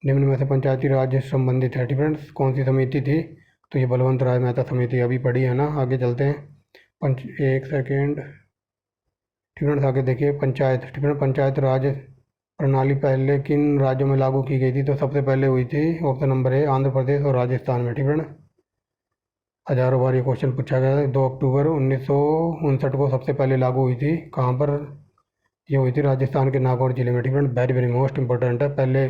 [SPEAKER 1] निम्न में से पंचायती राज से संबंधित है। ठीक फ्रेंड्स, कौन सी समिति थी? तो ये बलवंत राय मेहता समिति अभी पढ़ी है ना। आगे चलते हैं। एक सेकेंड। ठीक फ्रेंड्स, आगे देखिए पंचायत। ठीक फ्रेंड्स, पंचायत राज प्रणाली पहले किन राज्यों में लागू की गई थी? तो सबसे पहले हुई थी ऑप्शन नंबर ए आंध्र प्रदेश और राजस्थान में। ठीक फ्रेंड्स, हज़ारों बार ये क्वेश्चन पूछा गया है। 2 अक्टूबर 1959 को सबसे पहले लागू हुई थी। कहाँ पर ये हुई थी? राजस्थान के नागौर जिले में। ठीक friends, very very most important है। पहले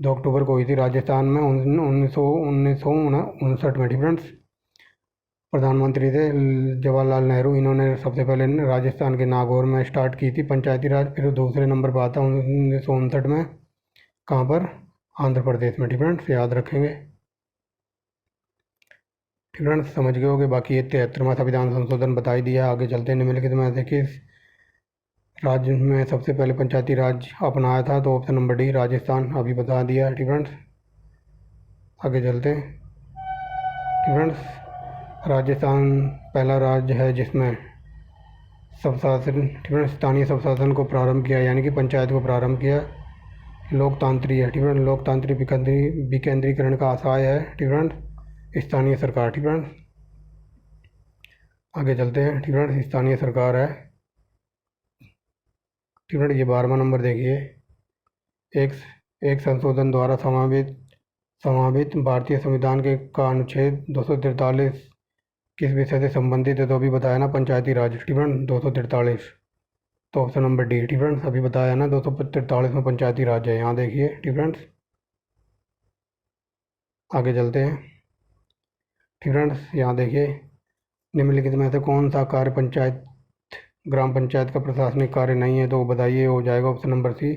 [SPEAKER 1] 2 अक्टूबर को हुई थी राजस्थान में 1959 में। ठीक फ्रेंड्स, प्रधानमंत्री थे जवाहरलाल नेहरू। इन्होंने सबसे पहले राजस्थान के नागौर में स्टार्ट की थी पंचायती राज। फिर दूसरे नंबर पर आता 1959 में। कहाँ पर? आंध्र प्रदेश में। ठीक फ्रेंड्स, याद रखेंगे। ठीक फ्रेंड्स, समझ गए होगे। बाकी ये 73वां संविधान संशोधन बता ही दिया। आगे चलते हैं। निम्नलिखित में से किस राज्य में सबसे पहले पंचायती राज अपनाया था? तो ऑप्शन नंबर डी राजस्थान, अभी बता दिया। ठीक फ्रेंड्स, आगे चलते हैं। ठीक फ्रेंड्स, राजस्थान पहला राज्य है जिसमें सब शासन, ठीक फ्रेंड्स, स्थानीय स्वशासन को प्रारंभ किया, यानी कि पंचायत को प्रारंभ किया। लोकतांत्रिक है। ठीक फ्रेंड्स, लोकतांत्रिक विकेंद्रीकरण का आशय है। ठीक फ्रेंड्स, स्थानीय सरकार। ठीक फ्रेंड्स, आगे चलते हैं। ठीक फ्रेंड्स, स्थानीय सरकार है। ठीक फ्रेंड्स, ये 12वां नंबर देखिए। एक संशोधन द्वारा समावित भारतीय संविधान के का अनुच्छेद 243 किस विषय से संबंधित है? तो अभी बताया ना, पंचायती राज। ठीक फ्रेंड्स, 243, तो ऑप्शन नंबर डी। ठीक फ्रेंड्स, अभी बताया ना 243 में पंचायती राज है। यहाँ देखिए। ठीक फ्रेंड्स, आगे चलते हैं। ठीक फ्रेंड्स, यहाँ देखिए, निम्नलिखित में से कौन सा कार्य ग्राम पंचायत का प्रशासनिक कार्य नहीं है? तो बताइए। हो जाएगा option number C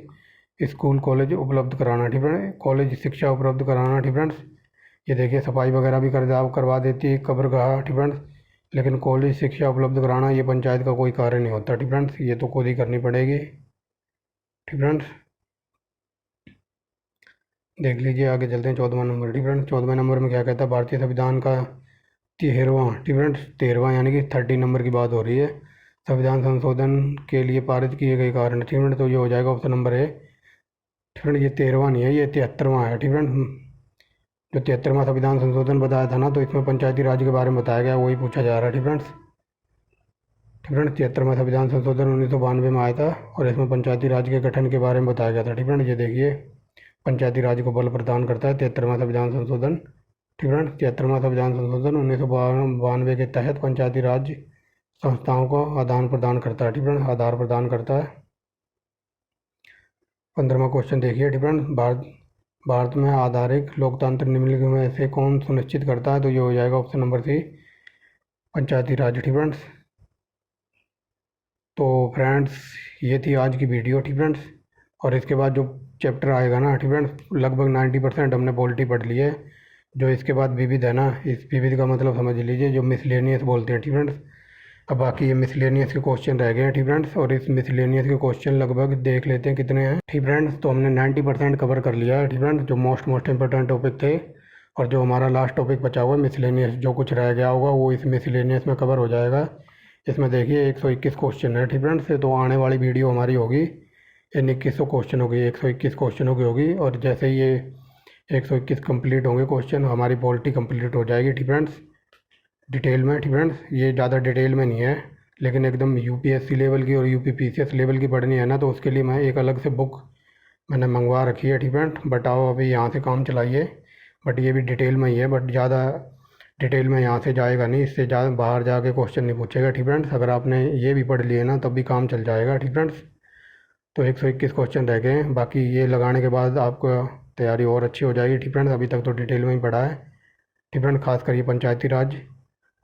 [SPEAKER 1] school college उपलब्ध कराना। ठीक फ्रेंड्स, कॉलेज शिक्षा उपलब्ध कराना। ठीक फ्रेंड्स, ये देखिए सफाई वगैरह भी करवा देती है कब्रगाह। ठीक फ्रेंड्स, लेकिन कॉलेज शिक्षा उपलब्ध कराना ये पंचायत का कोई कार्य नहीं होता। ठीक फ्रेंड्स, ये तो खुद ही करनी पड़ेगी। ठीक फ्रेंड्स, देख लीजिए। आगे चलते हैं। 14वां नंबर। ठीक फ्रेंड्स, 14वें नंबर में क्या कहता है? भारतीय संविधान का 13वां, ठीक फ्रेंड्स 13वां यानी कि 30 नंबर की बात हो रही है। संविधान संशोधन के लिए पारित किए गए कारण। ठीक फ्रेंड्स, तो ये हो जाएगा ऑप्शन नंबर ए। ठीक फ्रेंड्स, ये 13वां नहीं है, ये 73वां है। ठीक फ्रेंड्स, जो 73वां संविधान संशोधन बताया था ना, तो इसमें पंचायती राज के बारे में बताया गया, वही पूछा जा रहा है। ठीक फ्रेंड्स, 73वां संविधान संशोधन 1992 में आया था और इसमें पंचायती राज के गठन के बारे में बताया गया था। ठीक फ्रेंड्स, ये देखिए, पंचायती राज को बल प्रदान करता है 73वां संविधान संशोधन। ठीक फ्रेंड्स, 73वां संविधान संशोधन 1992 के तहत पंचायती राज संस्थाओं को आदान प्रदान करता है। ठीक फ्रेंड्स, आधार प्रदान करता है। 15वां क्वेश्चन देखिए। ठीक फ्रेंड्स, भारत में आधारित लोकतंत्र निम्नलिखित में से कौन सुनिश्चित करता है? तो ये हो जाएगा ऑप्शन नंबर सी पंचायती राज। ठीक फ्रेंड्स, तो फ्रेंड्स ये थी आज की वीडियो। ठीक फ्रेंड्स, और इसके बाद जो चैप्टर आएगा ना, ठीक फ्रेंड्स, लगभग 90% हमने पॉलिटी पढ़ ली है। जो इसके बाद विविध है ना, इस विविध का मतलब समझ लीजिए, जो मिसलेनियस बोलते हैं। ठीक फ्रेंड्स, अब बाकी ये मिसलेनियस के क्वेश्चन रह गए हैं। ठीक फ्रेंड्स, और इस मिसलेनियस के क्वेश्चन लगभग देख लेते हैं कितने हैं। ठीक फ्रेंड्स, तो हमने 90% कवर कर लिया है। ठीक फ्रेंड्स, जो मोस्ट इंपॉर्टेंट टॉपिक थे, और जो हमारा लास्ट टॉपिक बचा हुआ है मिसलेनियस, जो कुछ रह गया होगा वो इस मिसलेनियस में कवर हो जाएगा। इसमें देखिए 121 क्वेश्चन है। ठीक फ्रेंड्स, तो आने वाली वीडियो हमारी होगी इन 2100 क्वेश्चन होगी, 121 क्वेश्चनों की होगी। और जैसे ही ये 121 कंप्लीट होंगे क्वेश्चन, हमारी पॉलिटी कंप्लीट हो जाएगी। ठीक फ्रेंड्स, डिटेल में। ठीक फ्रेंड्स, ये ज़्यादा डिटेल में नहीं है, लेकिन एकदम यूपीएससी लेवल की और यूपीपीसीएस लेवल की पढ़नी है ना, तो उसके लिए मैं एक अलग से बुक मैंने मंगवा रखी है, ठीक है। बट आओ अभी यहाँ से काम चलाइए। बट ये भी डिटेल में ही है, बट ज़्यादा डिटेल में यहाँ से जाएगा नहीं, इससे ज़्यादा बाहर जाके क्वेश्चन नहीं पूछेगा, ठीक फ्रेंड्स। अगर आपने ये भी पढ़ लिए ना तब भी काम चल जाएगा, ठीक फ्रेंड्स। तो 121 क्वेश्चन रह गए हैं, बाकी ये लगाने के बाद आपको तैयारी और अच्छी हो जाएगी, ठीक फ्रेंड्स। अभी तक तो डिटेल में ही पढ़ा है, ठीक फ्रेंड्स। खासकर ये पंचायती राज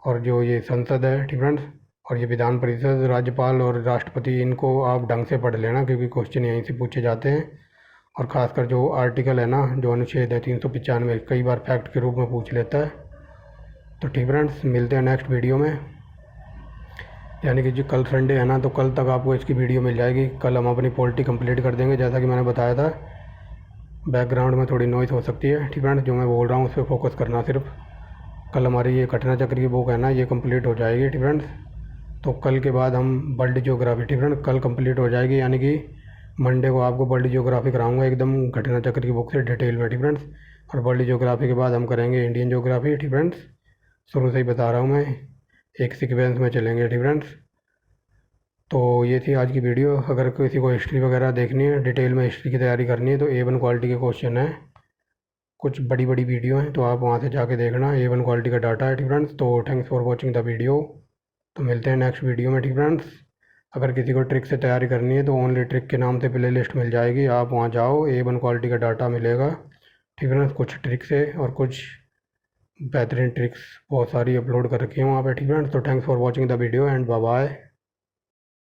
[SPEAKER 1] और जो ये संसद है, ठीक फ्रेंड्स, और ये विधान परिषद, राज्यपाल और राष्ट्रपति, इनको आप ढंग से पढ़ लेना क्योंकि क्वेश्चन यहीं से पूछे जाते हैं। और ख़ासकर जो आर्टिकल है ना, जो अनुच्छेद है 395, कई बार फैक्ट के रूप में पूछ लेता है। तो ठीक फ्रेंड्स, मिलते हैं नेक्स्ट वीडियो में, यानी कि जो कल संडे है ना, तो कल तक आपको इसकी वीडियो मिल जाएगी। कल हम अपनी पॉलिटी कंप्लीट कर देंगे, जैसा कि मैंने बताया था। बैकग्राउंड में थोड़ी नॉइज़ हो सकती है, ठीक फ्रेंड्स। जो मैं बोल रहा हूँ उस पर फोकस करना सिर्फ। कल हमारी ये घटना चक्र की बुक है ना, ये कंप्लीट हो जाएगी, ठीक फ्रेंड्स। तो कल के बाद हम वर्ल्ड ज्योग्राफी, ठीक फ्रेंड्स, कल कंप्लीट हो जाएगी, यानी कि मंडे को आपको वर्ल्ड ज्योग्राफी कराऊंगा एकदम घटना चक्र की बुक से डिटेल में, ठीक फ्रेंड्स। और वर्ल्ड ज्योग्राफी के बाद हम करेंगे इंडियन ज्योग्राफी, ठीक फ्रेंड्स। शुरू से ही बता रहा हूँ मैं, एक सीक्वेंस में चलेंगे, ठीक फ्रेंड्स। तो ये थी आज की वीडियो। अगर किसी को हिस्ट्री वगैरह देखनी है, डिटेल में हिस्ट्री की तैयारी करनी है, तो A1 क्वालिटी के क्वेश्चन है, कुछ बड़ी बड़ी वीडियो हैं, तो आप वहाँ से जाके देखना। A1 क्वालिटी का डाटा है, ठीक फ्रेंड्स। तो thanks for watching the video. तो मिलते हैं नेक्स्ट वीडियो में, ठीक फ्रेंड्स। अगर किसी को ट्रिक से तैयारी करनी है तो ओनली ट्रिक के नाम से प्ले लिस्ट मिल जाएगी, आप वहाँ जाओ, A1 क्वालिटी का डाटा मिलेगा, ठीक फ्रेंड्स। कुछ ट्रिक्स है और कुछ बेहतरीन ट्रिक्स बहुत सारी अपलोड कर रखी हैं वहाँ पे, ठीक फ्रेंड्स। तो thanks for watching the video and bye bye.